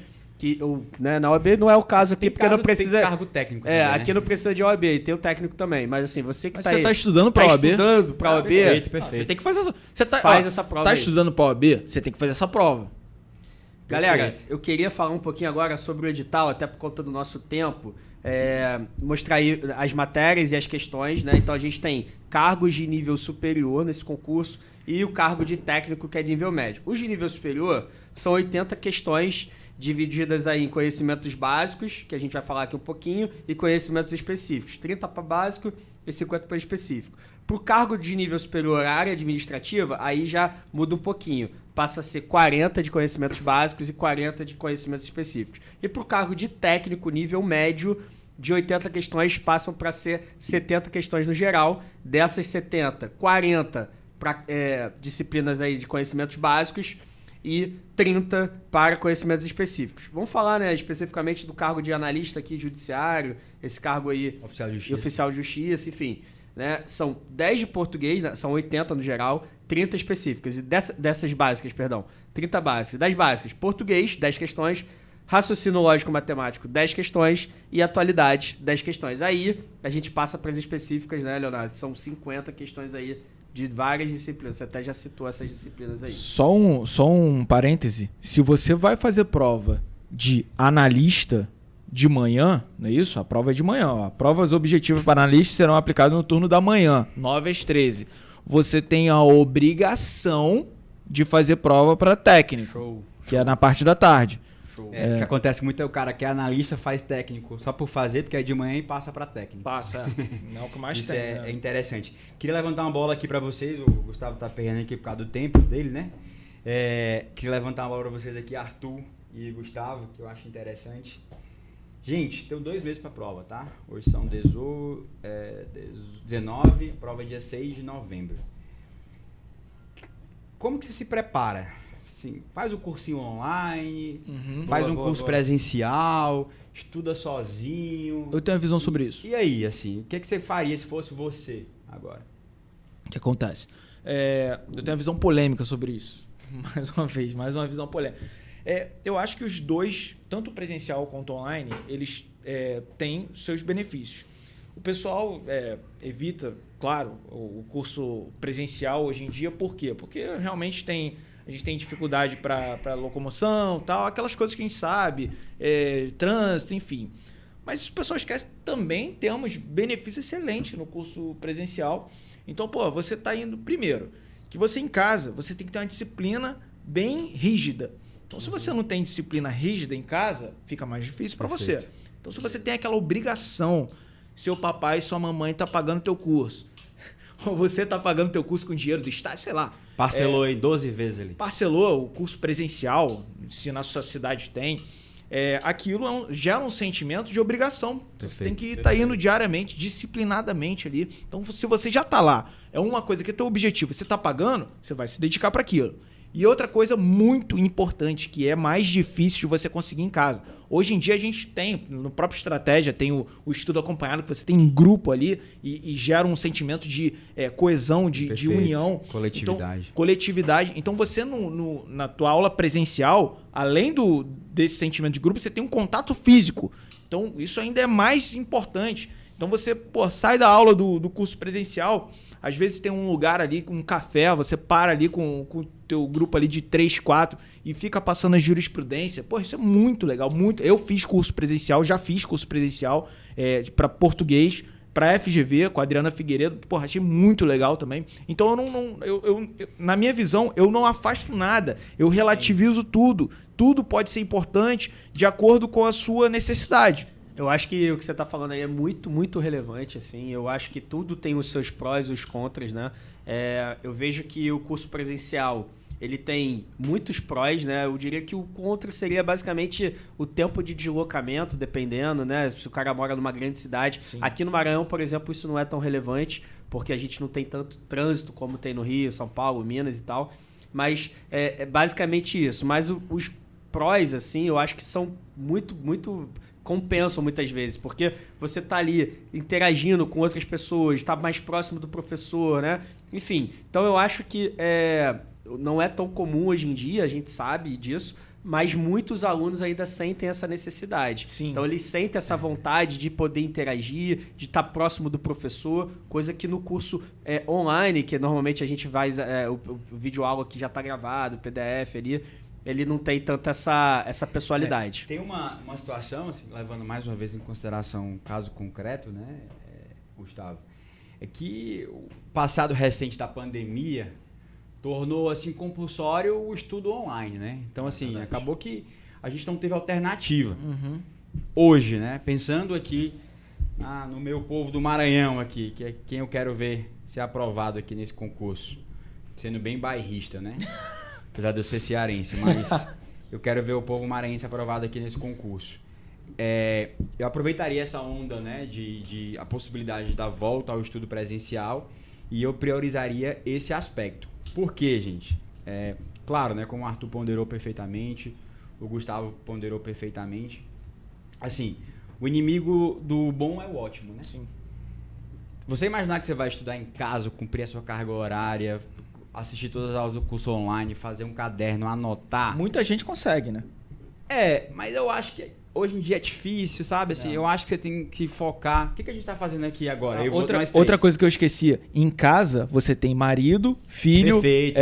na OAB não é o caso aqui, porque não precisa... Tem cargo técnico. É, também, aqui né? não precisa de OAB, e tem o técnico também. Mas assim, você que Mas tá você aí... tá estudando pra OAB? estudando pra OAB... Perfeito. Você tem que fazer essa. Você Faz essa prova Tá aí. estudando pra OAB? Você tem que fazer essa prova. Galera, Perfeito. eu queria falar um pouquinho agora sobre o edital, até por conta do nosso tempo, mostrar aí as matérias e as questões, né? Então a gente tem cargos de nível superior nesse concurso e o cargo de técnico, que é de nível médio. Os de nível superior são 80 questões divididas aí em conhecimentos básicos, que a gente vai falar aqui um pouquinho, e conhecimentos específicos. 30 para básico e 50 para específico. Para o cargo de nível superior, a área administrativa, aí já muda um pouquinho. Passa a ser 40 de conhecimentos básicos e 40 de conhecimentos específicos. E para o cargo de técnico, nível médio, de 80 questões passam para ser 70 questões no geral. Dessas 70, 40 para disciplinas aí de conhecimentos básicos e 30 para conhecimentos específicos. Vamos falar, né, especificamente do cargo de analista aqui judiciário, esse cargo aí Oficial de e Justiça. oficial de justiça, enfim. Né, são 10 de português, né, são 80 no geral, 30 específicas. E dessas básicas, 30 básicas. Das básicas, português, 10 questões, raciocínio lógico-matemático, 10 questões e atualidade, 10 questões. Aí a gente passa para as específicas, né, Leonardo? São 50 questões aí de várias disciplinas. Você até já citou essas disciplinas aí. Só um parêntese. Se você vai fazer prova de analista de manhã, não é isso? A prova é de manhã. Ó. Provas objetivas para analistas serão aplicadas no turno da manhã, 9 às 13. Você tem a obrigação de fazer prova para técnico, que é na parte da tarde. O que acontece muito é o cara que é analista faz técnico só por fazer, porque é de manhã e passa para técnico. Passa. Não é o que mais Isso tem. é interessante. Queria levantar uma bola aqui para vocês. O Gustavo tá perdendo aqui por causa do tempo dele, né? Queria levantar uma bola para vocês aqui, Arthur e Gustavo, que eu acho interessante. Gente, tem 2 meses para prova, tá? Hoje são 19, a prova é dia 6 de novembro. Como que você se prepara? Assim, faz o cursinho online, faz um curso presencial, estuda sozinho. Eu tenho uma visão sobre isso. E aí, assim, o que você faria se fosse você agora? O que acontece? Eu tenho uma visão polêmica sobre isso. Mais uma visão polêmica. Eu acho que os dois, tanto presencial quanto online, eles têm seus benefícios. O pessoal evita, claro, o curso presencial hoje em dia. Por quê? Porque realmente a gente tem dificuldade para locomoção, tal, aquelas coisas que a gente sabe, trânsito, enfim. Mas o pessoal esquece que também temos benefícios excelentes no curso presencial. Então, você está indo primeiro, que você em casa, você tem que ter uma disciplina bem rígida. Então, se você não tem disciplina rígida em casa, fica mais difícil para você. Então, se você tem aquela obrigação, seu papai e sua mamãe estão pagando teu curso, ou você está pagando teu curso com dinheiro do Estado, sei lá. Parcelou aí 12 vezes ali. Parcelou o curso presencial, se na sua cidade tem. Aquilo gera um sentimento de obrigação. Perfeito, você tem que estar indo diariamente, disciplinadamente ali. Então, se você já está lá, é uma coisa que é teu objetivo, você está pagando, você vai se dedicar para aquilo. E outra coisa muito importante, que é mais difícil de você conseguir em casa. Hoje em dia a gente tem, no próprio Estratégia, tem o estudo acompanhado, que você tem um grupo ali e gera um sentimento de coesão, de união. Coletividade. Então, coletividade. Então você, na tua aula presencial, além desse sentimento de grupo, você tem um contato físico. Então isso ainda é mais importante. Então você sai da aula do curso presencial, às vezes tem um lugar ali com um café, você para ali com o teu grupo ali de 3, 4 e fica passando a jurisprudência. Isso é muito legal, muito. Eu fiz curso presencial, já fiz curso presencial para português, para FGV, com a Adriana Figueiredo. Achei muito legal também. Então, na minha visão, eu não afasto nada, eu relativizo tudo. Tudo pode ser importante de acordo com a sua necessidade. Eu acho que o que você está falando aí é muito, muito relevante, assim. Eu acho que tudo tem os seus prós e os contras, né? Eu vejo que o curso presencial, ele tem muitos prós, né? Eu diria que o contra seria basicamente o tempo de deslocamento, dependendo, né? Se o cara mora numa grande cidade. Sim. Aqui no Maranhão, por exemplo, isso não é tão relevante, porque a gente não tem tanto trânsito como tem no Rio, São Paulo, Minas e tal. Mas é basicamente isso. Mas os prós, assim, eu acho que são muito compensam muitas vezes, porque você tá ali interagindo com outras pessoas, tá mais próximo do professor, né? Enfim, então eu acho que não é tão comum hoje em dia, a gente sabe disso, mas muitos alunos ainda sentem essa necessidade. Sim. Então eles sentem essa vontade de poder interagir, de estar próximo do professor, coisa que no curso online, que normalmente a gente vai, o vídeo aula que já está gravado, o PDF ali, ele não tem tanta essa pessoalidade. Tem uma situação, assim, levando mais uma vez em consideração um caso concreto, né, Gustavo, é que o passado recente da pandemia tornou assim compulsório o estudo online, né? Então, assim, acabou que a gente não teve alternativa. Uhum. Hoje, né, pensando aqui no meu povo do Maranhão aqui, que é quem eu quero ver ser aprovado aqui nesse concurso, sendo bem bairrista, né? Apesar de eu ser cearense, mas eu quero ver o povo maranhense aprovado aqui nesse concurso. Eu aproveitaria essa onda, né, de a possibilidade da volta ao estudo presencial e eu priorizaria esse aspecto. Por quê, gente? Claro, né? Como o Arthur ponderou perfeitamente, o Gustavo ponderou perfeitamente. Assim, o inimigo do bom é o ótimo, né? Sim. Você imaginar que você vai estudar em casa, cumprir a sua carga horária, assistir todas as aulas do curso online, fazer um caderno, anotar. Muita gente consegue, né? Mas eu acho que hoje em dia é difícil, sabe? Assim, eu acho que você tem que focar. O que a gente tá fazendo aqui agora? Outra coisa que eu esquecia. Em casa, você tem marido, filho, Perfeito.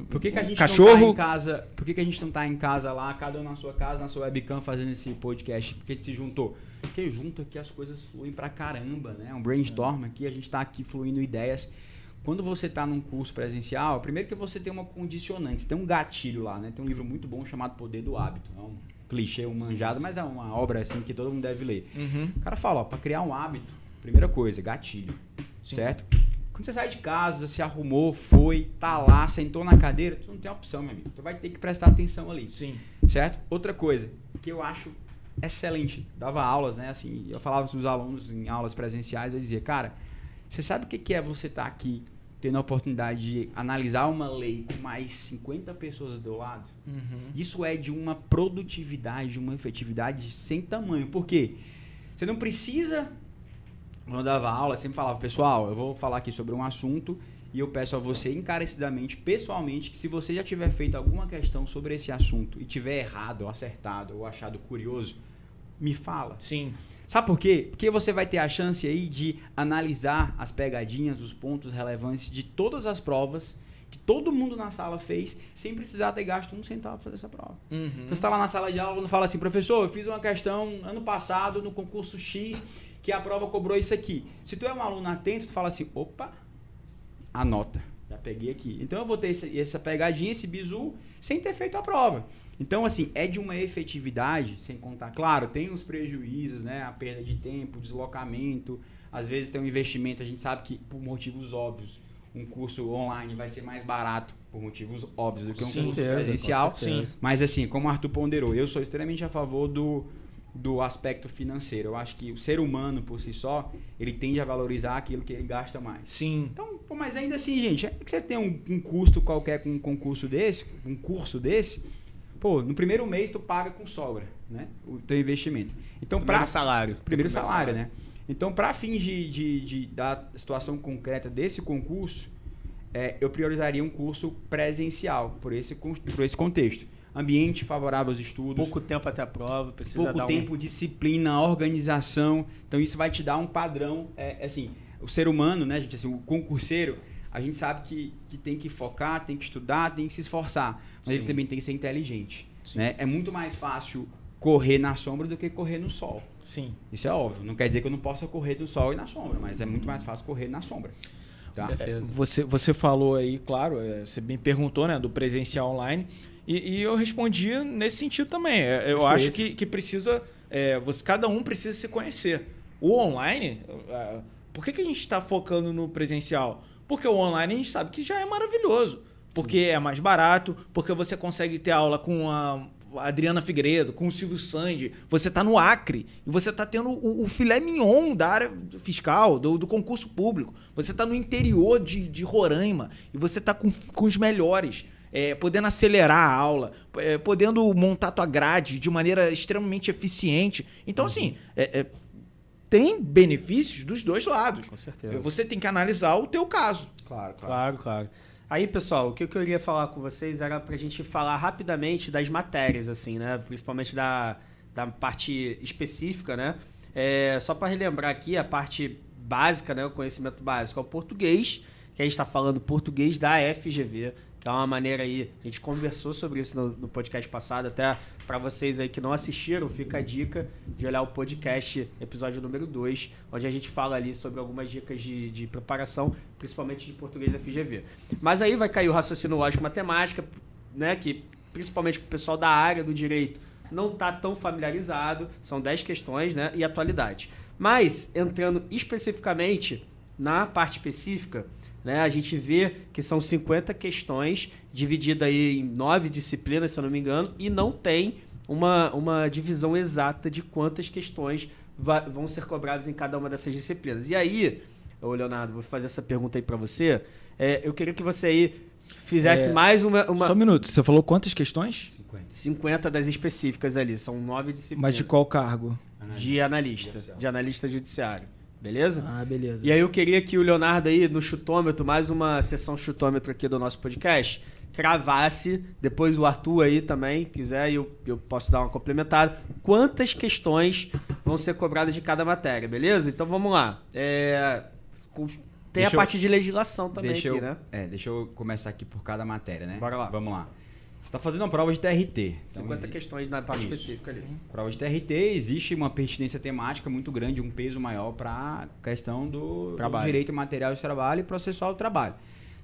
Por que a gente cachorro. não tá em casa? Por que a gente não tá em casa lá, cada um na sua casa, na sua webcam, fazendo esse podcast? Por que a gente se juntou? Porque junto aqui as coisas fluem pra caramba, né? Um brainstorm aqui, a gente tá aqui fluindo ideias. Quando você está num curso presencial, primeiro que você tem uma condicionante, você tem um gatilho lá, né? Tem um livro muito bom chamado Poder do Hábito. É um clichê, um manjado, mas é uma obra assim que todo mundo deve ler. O cara fala, para criar um hábito, primeira coisa, gatilho, certo? Quando você sai de casa, se arrumou, foi, tá lá, sentou na cadeira, tu não tem opção, meu amigo. Tu vai ter que prestar atenção ali. Sim. Certo? Outra coisa que eu acho excelente, dava aulas, né? Assim, eu falava com os alunos em aulas presenciais, eu dizia, cara, você sabe o que é você estar aqui tendo a oportunidade de analisar uma lei com mais 50 pessoas do lado? Isso é de uma produtividade, de uma efetividade sem tamanho. Por quê? Você não precisa... Quando eu dava aula, eu sempre falava, pessoal, eu vou falar aqui sobre um assunto e eu peço a você encarecidamente, pessoalmente, que se você já tiver feito alguma questão sobre esse assunto e tiver errado, ou acertado, ou achado curioso, me fala. Sim. Sabe por quê? Porque você vai ter a chance aí de analisar as pegadinhas, os pontos relevantes de todas as provas que todo mundo na sala fez, sem precisar ter gasto um centavo para fazer essa prova. Então você está lá na sala de aula e fala assim, professor, eu fiz uma questão ano passado no concurso X, que a prova cobrou isso aqui. Se tu é um aluno atento, tu fala assim, opa, anota, já peguei aqui. Então eu vou ter essa pegadinha, esse bizu, sem ter feito a prova. Então, assim, é de uma efetividade, sem contar, claro, tem os prejuízos, né? A perda de tempo, deslocamento, às vezes tem um investimento, a gente sabe que por motivos óbvios, um curso online vai ser mais barato por motivos óbvios do que um curso presencial. Sim. Mas assim, como o Arthur ponderou, eu sou extremamente a favor do aspecto financeiro. Eu acho que o ser humano, por si só, ele tende a valorizar aquilo que ele gasta mais. Sim. Então, mas ainda assim, gente, é que você tem um custo qualquer com um curso desse, pô, no primeiro mês tu paga com sobra, né? O teu investimento. Então, Primeiro salário. Primeiro salário, né? Então, para fins da situação concreta desse concurso, eu priorizaria um curso presencial, por esse contexto. Ambiente favorável aos estudos. Pouco tempo até a prova, precisa dar disciplina, organização. Então, isso vai te dar um padrão. Assim, o ser humano, né, gente? Assim, o concurseiro, a gente sabe que tem que focar, tem que estudar, tem que se esforçar. Mas ele também tem que ser inteligente. Né? É muito mais fácil correr na sombra do que correr no sol. Sim. Isso é óbvio. Não quer dizer que eu não possa correr no sol e na sombra, mas é muito mais fácil correr na sombra. Tá? Você falou aí, claro, você me perguntou, né, do presencial online, e eu respondi nesse sentido também. Eu acho que precisa, cada um precisa se conhecer. O online, por que a gente está focando no presencial? Porque o online a gente sabe que já é maravilhoso. Porque é mais barato, porque você consegue ter aula com a Adriana Figueiredo, com o Silvio Sandi, você está no Acre e você está tendo o filé mignon da área fiscal, do concurso público. Você está no interior de Roraima e você está com os melhores, podendo acelerar a aula, podendo montar tua grade de maneira extremamente eficiente. Então, assim, tem benefícios dos dois lados. Com certeza. Você tem que analisar o teu caso. Claro. Aí, pessoal, o que eu queria falar com vocês era pra gente falar rapidamente das matérias, assim, né? Principalmente da parte específica, né? Só para relembrar aqui, a parte básica, né? O conhecimento básico é o português, que a gente está falando português da FGV, que é uma maneira aí, a gente conversou sobre isso no podcast passado, até para vocês aí que não assistiram, fica a dica de olhar o podcast, episódio número 2, onde a gente fala ali sobre algumas dicas de preparação, principalmente de português da FGV. Mas aí vai cair o raciocínio lógico matemática, né, que principalmente o pessoal da área do direito não está tão familiarizado, são 10 questões, né, e atualidade. Mas, entrando especificamente na parte específica, né, a gente vê que são 50 questões, divididas aí em 9 disciplinas, se eu não me engano, e não tem uma divisão exata de quantas questões vão ser cobradas em cada uma dessas disciplinas. E aí, Leonardo, vou fazer essa pergunta aí para você. Eu queria que você aí fizesse mais uma Só um minuto, você falou quantas questões? 50 das específicas ali, são 9 disciplinas. Mas de qual cargo? De analista judiciário. Beleza? Ah, beleza. E aí eu queria que o Leonardo aí, no chutômetro, mais uma sessão chutômetro aqui do nosso podcast, cravasse, depois o Arthur aí também, quiser, e eu posso dar uma complementada, quantas questões vão ser cobradas de cada matéria, beleza? Então vamos lá. Tem a parte de legislação também aqui, né? Deixa eu começar aqui por cada matéria, né? Bora lá. Vamos lá. Você está fazendo uma prova de TRT. 50 questões na parte específica ali. Prova de TRT, existe uma pertinência temática muito grande, um peso maior para a questão do direito material de trabalho e processual do trabalho.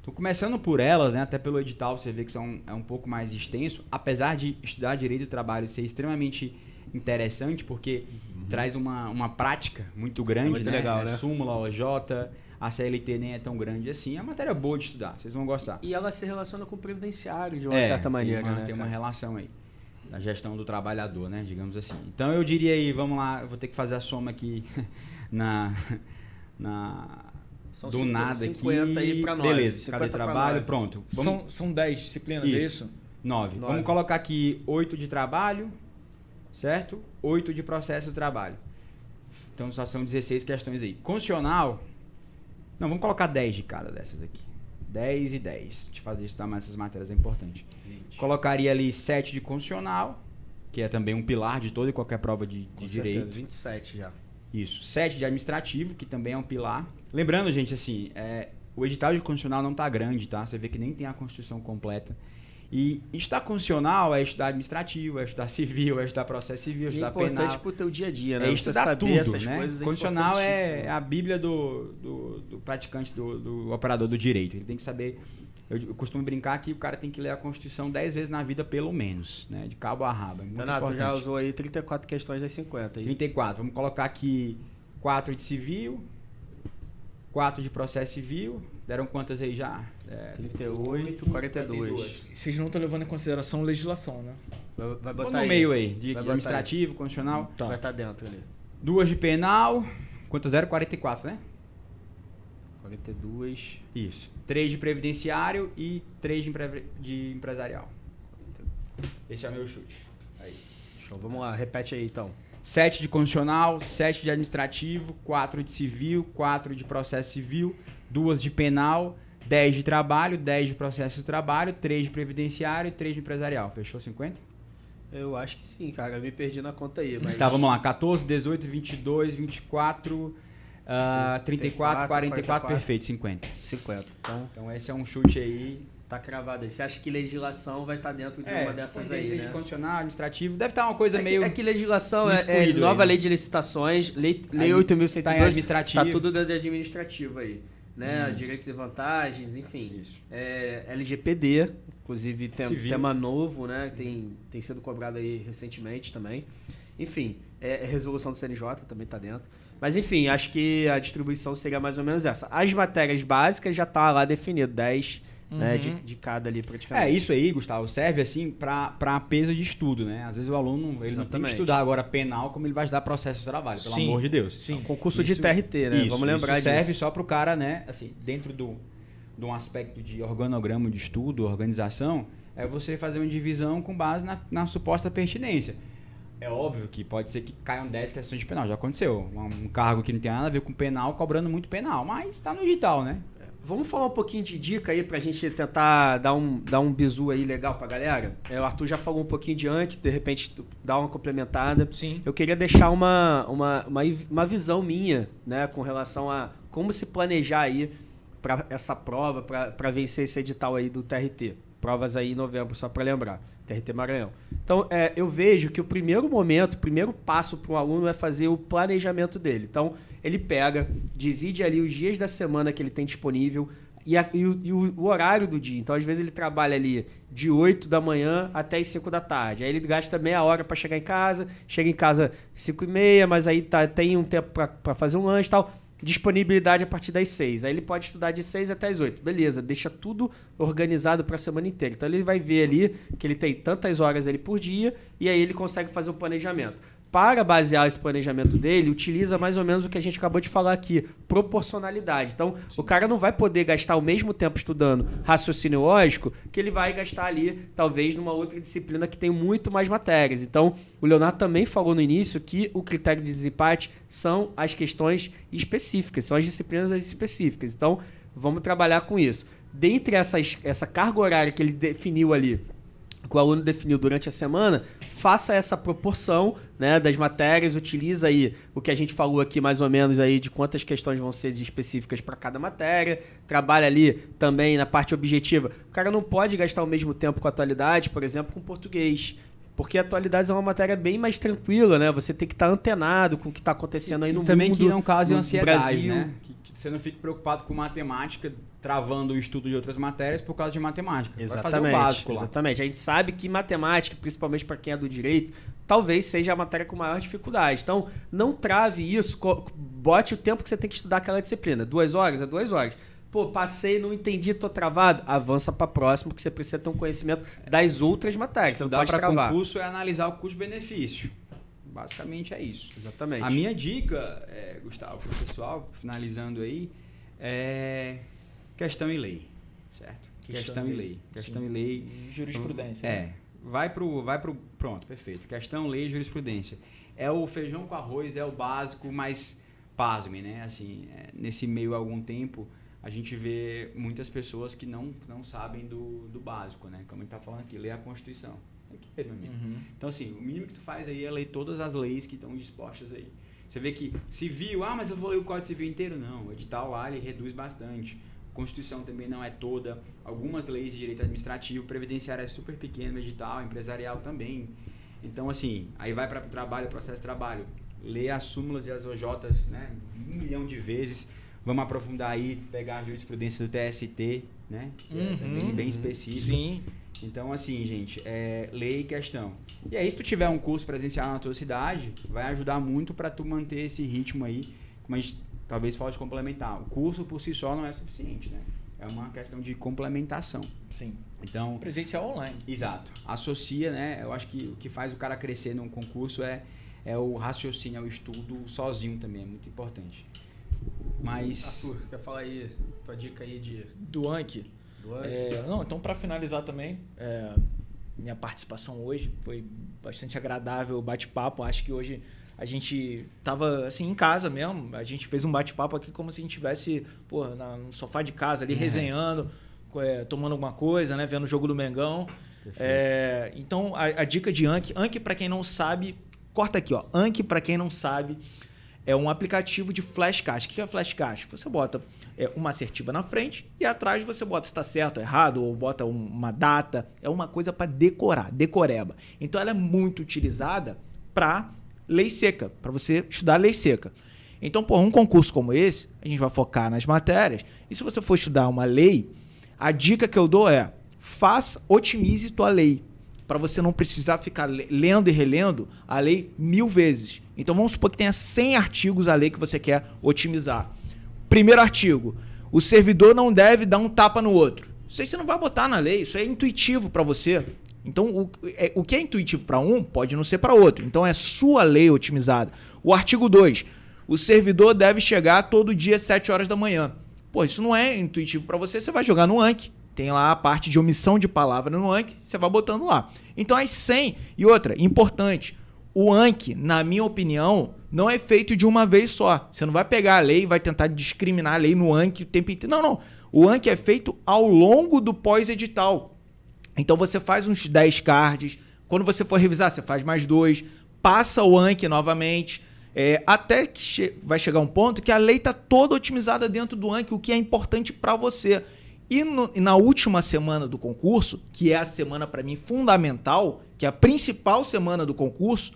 Então, começando por elas, né, até pelo edital, você vê que é um pouco mais extenso, apesar de estudar direito do trabalho ser extremamente interessante, porque traz uma prática muito grande, muito legal, né? Súmula, OJ, a CLT nem é tão grande assim, é uma matéria boa de estudar, vocês vão gostar. E ela se relaciona com o previdenciário de uma certa maneira, né? Tem uma relação aí, da gestão do trabalhador, né, digamos assim. Então eu diria aí, vamos lá, eu vou ter que fazer a soma aqui São do nada 50 aqui. Aí pra nós. Beleza, cada trabalho, pronto. São 10 disciplinas, é isso? 9. Vamos colocar aqui 8 de trabalho, certo? 8 de processo do trabalho. Então só são 16 questões aí. Constitucional, não, vamos colocar 10 de cada dessas aqui. 10 e 10. Deixa eu fazer estudar mais essas matérias, é importante. 20. Colocaria ali 7 de constitucional, que é também um pilar de toda e qualquer prova de direito. Certeza, 27 já. Isso. 7 de administrativo, que também é um pilar. Lembrando, gente, assim, o edital de constitucional não está grande, tá? Você vê que nem tem a Constituição completa. E estudar constitucional é estudar administrativo, é estudar civil, é estudar processo civil, é estudar penal. É importante pro teu dia a dia, né? É estudar tudo, essas né? coisas. Constitucional é a bíblia do praticante, do operador do direito. Ele tem que saber... Eu costumo brincar que o cara tem que ler a Constituição 10 vezes na vida, pelo menos, né? De cabo a rabo. É muito Renato, importante. já usou aí 34 questões das 50. Aí. 34. Vamos colocar aqui 4 de civil, 4 de processo civil. Deram quantas aí já? 38, 42. Vocês não estão levando em consideração legislação, né? Vai botar no aí. meio aí, de administrativo, constitucional. Tá. Vai estar dentro ali. 2 de penal. Quantas eram? 44, né? 42. Isso. 3 de previdenciário e 3 de empresarial. Esse é o meu chute. Aí. Show. Vamos lá, repete aí então. 7 de constitucional, 7 de administrativo, 4 de civil, 4 de processo civil, 2 de penal, 10 de trabalho, 10 de processo de trabalho, 3 de previdenciário e 3 de empresarial. Fechou 50? Eu acho que sim, cara. Eu me perdi na conta aí. Mas... Tá, vamos lá. 14, 18, 22, 24... 34, 44, perfeito, 50. 50. Então esse é um chute aí. Tá cravado aí. Você acha que legislação vai estar dentro de uma dessas aí, né? De constitucional, administrativo, deve estar uma coisa meio... É que legislação é nova lei de licitações, lei 8.102, tá em administrativo. Tá tudo de administrativo aí, né? Direitos e vantagens, enfim. Isso. LGPD, inclusive tema novo, né? Tem sido cobrado aí recentemente também. Enfim, resolução do CNJ também tá dentro. Mas enfim, acho que a distribuição seria mais ou menos essa. As matérias básicas já tá lá definido, 10 né, de cada ali praticamente. Isso aí, Gustavo, serve assim para peso de estudo, né? Às vezes o aluno ele não tem que estudar agora penal como ele vai estudar processo de trabalho, pelo amor de Deus. Sim, concurso de TRT, né? Vamos lembrar disso. Serve só para o cara, né? Assim, dentro de um aspecto de organograma de estudo, organização, é você fazer uma divisão com base na suposta pertinência. É óbvio que pode ser que caiam 10 questões de penal. Já aconteceu. Um cargo que não tem nada a ver com penal, cobrando muito penal. Mas está no digital, né? Vamos falar um pouquinho de dica aí pra gente tentar dar um bizu aí legal pra galera? O Arthur já falou um pouquinho de antes, de repente dar uma complementada. Sim. Eu queria deixar uma visão minha, né, com relação a como se planejar aí para essa prova, para vencer esse edital aí do TRT. Provas aí em novembro, só para lembrar. TRT Maranhão. Então, eu vejo que o primeiro passo para um aluno é fazer o planejamento dele. Então, ele divide ali os dias da semana que ele tem disponível e o horário do dia. Então, às vezes, ele trabalha ali de 8 da manhã até as 5 da tarde. Aí ele gasta meia hora para chegar em casa, chega em casa 5h30, mas aí tem um tempo para fazer um lanche e tal. Disponibilidade a partir das 6. Aí ele pode estudar de 6 até as 8. Beleza, deixa tudo organizado para a semana inteira. Então ele vai ver ali que ele tem tantas horas ali por dia e aí ele consegue fazer o planejamento. para basear esse planejamento dele, utiliza mais ou menos o que a gente acabou de falar aqui, proporcionalidade. Então, o cara não vai poder gastar o mesmo tempo estudando raciocínio lógico que ele vai gastar ali, talvez, numa outra disciplina que tem muito mais matérias. Então, o Leonardo também falou no início que o critério de desempate são as questões específicas, são as disciplinas específicas. Então, vamos trabalhar com isso. Dentre essa carga horária que ele definiu ali, que o aluno definiu durante a semana, faça essa proporção, né, das matérias, utiliza aí o que a gente falou aqui mais ou menos aí de quantas questões vão ser específicas para cada matéria, trabalha ali também na parte objetiva. O cara não pode gastar o mesmo tempo com a atualidade, por exemplo, com português, porque a atualidade é uma matéria bem mais tranquila, né? Você tem que estar antenado com o que está acontecendo aí no mundo. E também que não cause ansiedade, Brasil, né? Que você não fique preocupado com matemática, travando o estudo de outras matérias por causa de matemática. Exatamente, vai fazer o básico lá. exatamente. A gente sabe que matemática, principalmente para quem é do direito, talvez seja a matéria com maior dificuldade. Então, não trave isso, bote o tempo que você tem que estudar aquela disciplina. 2 horas? É 2 horas. Pô, passei, não entendi, tô travado. Avança para próximo, que você precisa ter um conhecimento das outras matérias. Você não pode travar. Estudar para concurso é analisar o custo-benefício. Basicamente é isso. Exatamente. A minha dica, Gustavo, pro pessoal, finalizando aí, é questão e lei, certo? Questão e lei. Questão e lei. Jurisprudência. Pronto, perfeito. Questão, lei e jurisprudência. É o feijão com arroz, é o básico, mas pasmem, né? Assim, nesse meio há algum tempo, a gente vê muitas pessoas que não sabem do básico, né? Como a gente tá falando aqui, ler a Constituição. Meu amigo. Então, assim, o mínimo que tu faz aí é ler todas as leis que estão dispostas aí. Você vê que civil, mas eu vou ler o Código Civil inteiro. Não, o edital lá, ele reduz bastante. A Constituição também não é toda. Algumas leis de direito administrativo, previdenciário é super pequeno, edital, empresarial também. Então, assim, aí vai para o trabalho, processo de trabalho. Lê as súmulas e as OJs, né? 1 milhão de vezes. Vamos aprofundar aí, pegar a jurisprudência do TST, né? Que é também bem específico. Sim. Então, assim, gente, lei e questão. E aí, se tu tiver um curso presencial na tua cidade, vai ajudar muito para tu manter esse ritmo aí, como a gente talvez pode complementar. O curso por si só não é suficiente, né? É uma questão de complementação. Sim. Então, presencial online. Exato. Associa, né? Eu acho que o que faz o cara crescer num concurso é o raciocínio, é o estudo sozinho também, é muito importante. Mas... Arthur, quer falar aí, tua dica aí do Anki? Então, para finalizar também, minha participação hoje foi bastante agradável, o bate-papo. Acho que hoje a gente tava assim em casa mesmo, a gente fez um bate-papo aqui como se a gente estivesse no sofá de casa ali, resenhando, tomando alguma coisa, né, vendo o jogo do Mengão. Então, a dica de Anki para quem não sabe, corta aqui, ó. Anki, para quem não sabe, é um aplicativo de flashcard. O que é flashcard? Você bota uma assertiva na frente e atrás você bota se está certo ou errado, ou bota uma data. É uma coisa para decorar, decoreba. Então ela é muito utilizada para lei seca, para você estudar lei seca. Então, um concurso como esse, a gente vai focar nas matérias. E se você for estudar uma lei, a dica que eu dou é: otimize tua lei, para você não precisar ficar lendo e relendo a lei 1000 vezes. Então vamos supor que tenha 100 artigos a lei que você quer otimizar. Primeiro artigo: o servidor não deve dar um tapa no outro. Isso aí você não vai botar na lei, isso é intuitivo para você. Então, o que é intuitivo para um pode não ser para outro. Então, é sua lei otimizada. O artigo 2: o servidor deve chegar todo dia às 7 horas da manhã. Isso não é intuitivo para você, você vai jogar no Anki. Tem lá a parte de omissão de palavra no Anki, você vai botando lá. Então, as 100... E outra, importante, o Anki, na minha opinião, não é feito de uma vez só. Você não vai pegar a lei e vai tentar discriminar a lei no Anki o tempo inteiro. Não. O Anki é feito ao longo do pós-edital. Então, você faz uns 10 cards. Quando você for revisar, você faz mais 2. Passa o Anki novamente. Até que vai chegar um ponto que a lei está toda otimizada dentro do Anki, o que é importante para você. E na última semana do concurso, que é a semana, para mim, fundamental, que é a principal semana do concurso,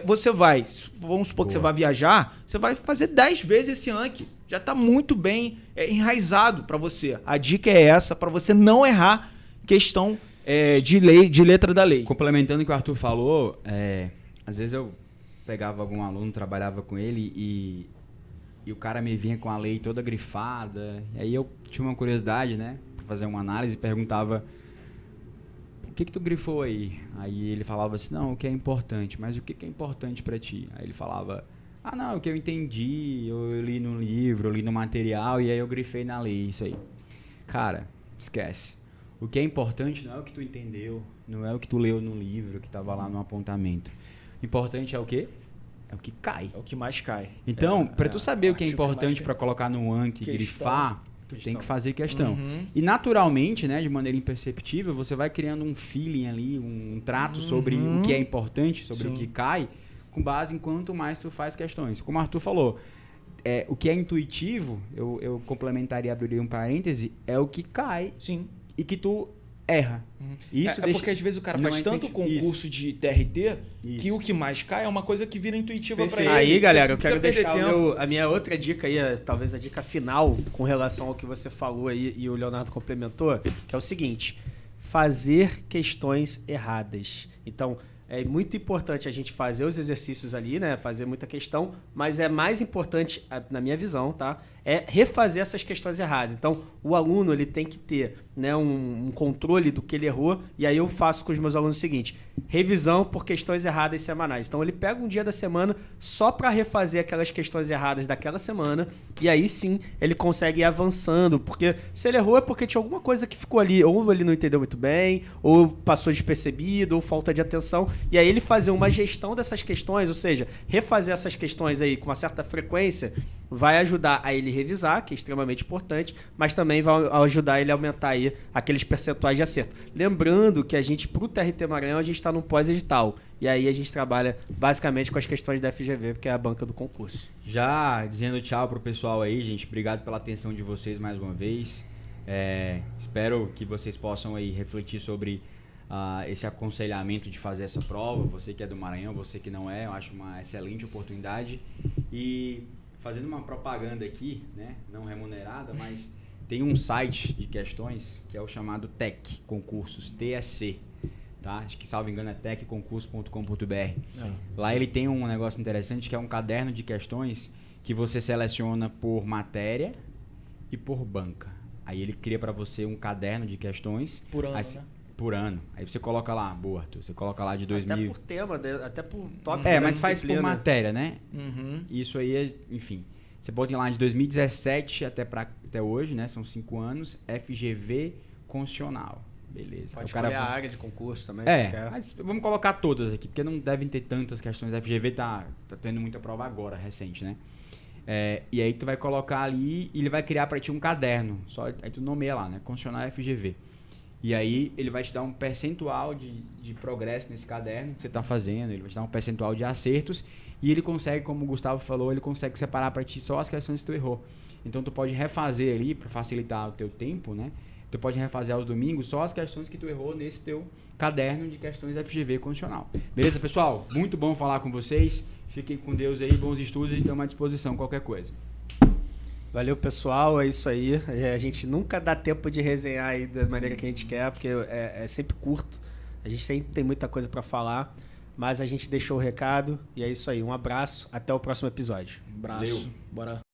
você vai, vamos supor que você vai viajar, você vai fazer 10 vezes esse Anki. Já está muito bem enraizado para você. A dica é essa, para você não errar questão de letra da lei. Complementando o que o Arthur falou, às vezes eu pegava algum aluno, trabalhava com ele e o cara me vinha com a lei toda grifada. E aí eu tinha uma curiosidade, né, para fazer uma análise, e perguntava: o que tu grifou aí? Aí ele falava assim, não, o que é importante, mas o que é importante pra ti? Aí ele falava, não, o que eu entendi, eu li no livro, eu li no material, e aí eu grifei na lei, isso aí. Cara, esquece. O que é importante não é o que tu entendeu, não é o que tu leu no livro, que estava lá no apontamento. O importante é o quê? É o que cai. É o que mais cai. Então, para tu saber o que é importante para colocar no Anki e grifar, tu tem que fazer questão. E naturalmente, né, de maneira imperceptível, você vai criando um feeling ali, um trato sobre o que é importante, sobre o que cai, com base em quanto mais tu faz questões. Como o Arthur falou, o que é intuitivo, eu complementaria, abriria um parêntese, é o que cai. Sim. E que tu erra. Isso deixa... porque às vezes o cara faz tanto concurso de TRT que o que mais cai é uma coisa que vira intuitiva pra ele. Aí, galera, eu quero deixar a minha outra dica aí, talvez a dica final com relação ao que você falou aí e o Leonardo complementou, que é o seguinte: fazer questões erradas. Então, é muito importante a gente fazer os exercícios ali, né? Fazer muita questão, mas é mais importante, na minha visão, tá? É refazer essas questões erradas. Então, o aluno ele tem que ter, né, um controle do que ele errou, e aí eu faço com os meus alunos o seguinte: revisão por questões erradas semanais. Então, ele pega um dia da semana só para refazer aquelas questões erradas daquela semana, e aí sim ele consegue ir avançando, porque se ele errou é porque tinha alguma coisa que ficou ali, ou ele não entendeu muito bem, ou passou despercebido, ou falta de atenção, e aí ele fazer uma gestão dessas questões, ou seja, refazer essas questões aí com uma certa frequência, vai ajudar a ele revisar, que é extremamente importante, mas também vai ajudar ele a aumentar aí aqueles percentuais de acerto. Lembrando que a gente, pro TRT Maranhão, a gente está no pós-edital, e aí a gente trabalha basicamente com as questões da FGV, porque é a banca do concurso. Já dizendo tchau pro pessoal aí, gente, obrigado pela atenção de vocês mais uma vez. Espero que vocês possam aí refletir sobre esse aconselhamento de fazer essa prova. Você que é do Maranhão, você que não é, eu acho uma excelente oportunidade. E fazendo uma propaganda aqui, né, não remunerada, mas tem um site de questões que é o chamado TEC Concursos, TSC, tá? Acho que, salvo engano, é tecconcurso.com.br. Lá ele tem um negócio interessante que é um caderno de questões que você seleciona por matéria e por banca. Aí ele cria para você um caderno de questões por ano, né? Por ano. Aí você coloca lá, boa, Arthur, você coloca lá de 2000... Até por tema, até por tópico. Mas faz por matéria, né? Isso aí, enfim. Você pode ir lá de 2017 até hoje, né? São 5 anos. FGV constitucional. Beleza. Pode escolher a área de concurso também, se quer. Mas vamos colocar todas aqui, porque não devem ter tantas questões. A FGV tá tendo muita prova agora, recente, né? E aí tu vai colocar ali e ele vai criar para ti um caderno. Aí tu nomeia lá, né? Constitucional FGV. E aí ele vai te dar um percentual de progresso nesse caderno que você está fazendo, ele vai te dar um percentual de acertos e ele consegue, como o Gustavo falou, ele consegue separar para ti só as questões que tu errou. Então tu pode refazer ali, para facilitar o teu tempo, né? Tu pode refazer aos domingos só as questões que tu errou nesse teu caderno de questões FGV condicional. Beleza, pessoal? Muito bom falar com vocês. Fiquem com Deus aí, bons estudos e estamos à disposição, qualquer coisa. Valeu, pessoal, é isso aí. A gente nunca dá tempo de resenhar aí da maneira que a gente quer, porque é sempre curto. A gente sempre tem muita coisa para falar, mas a gente deixou o recado e é isso aí. Um abraço, até o próximo episódio. Abraço. Valeu. Bora.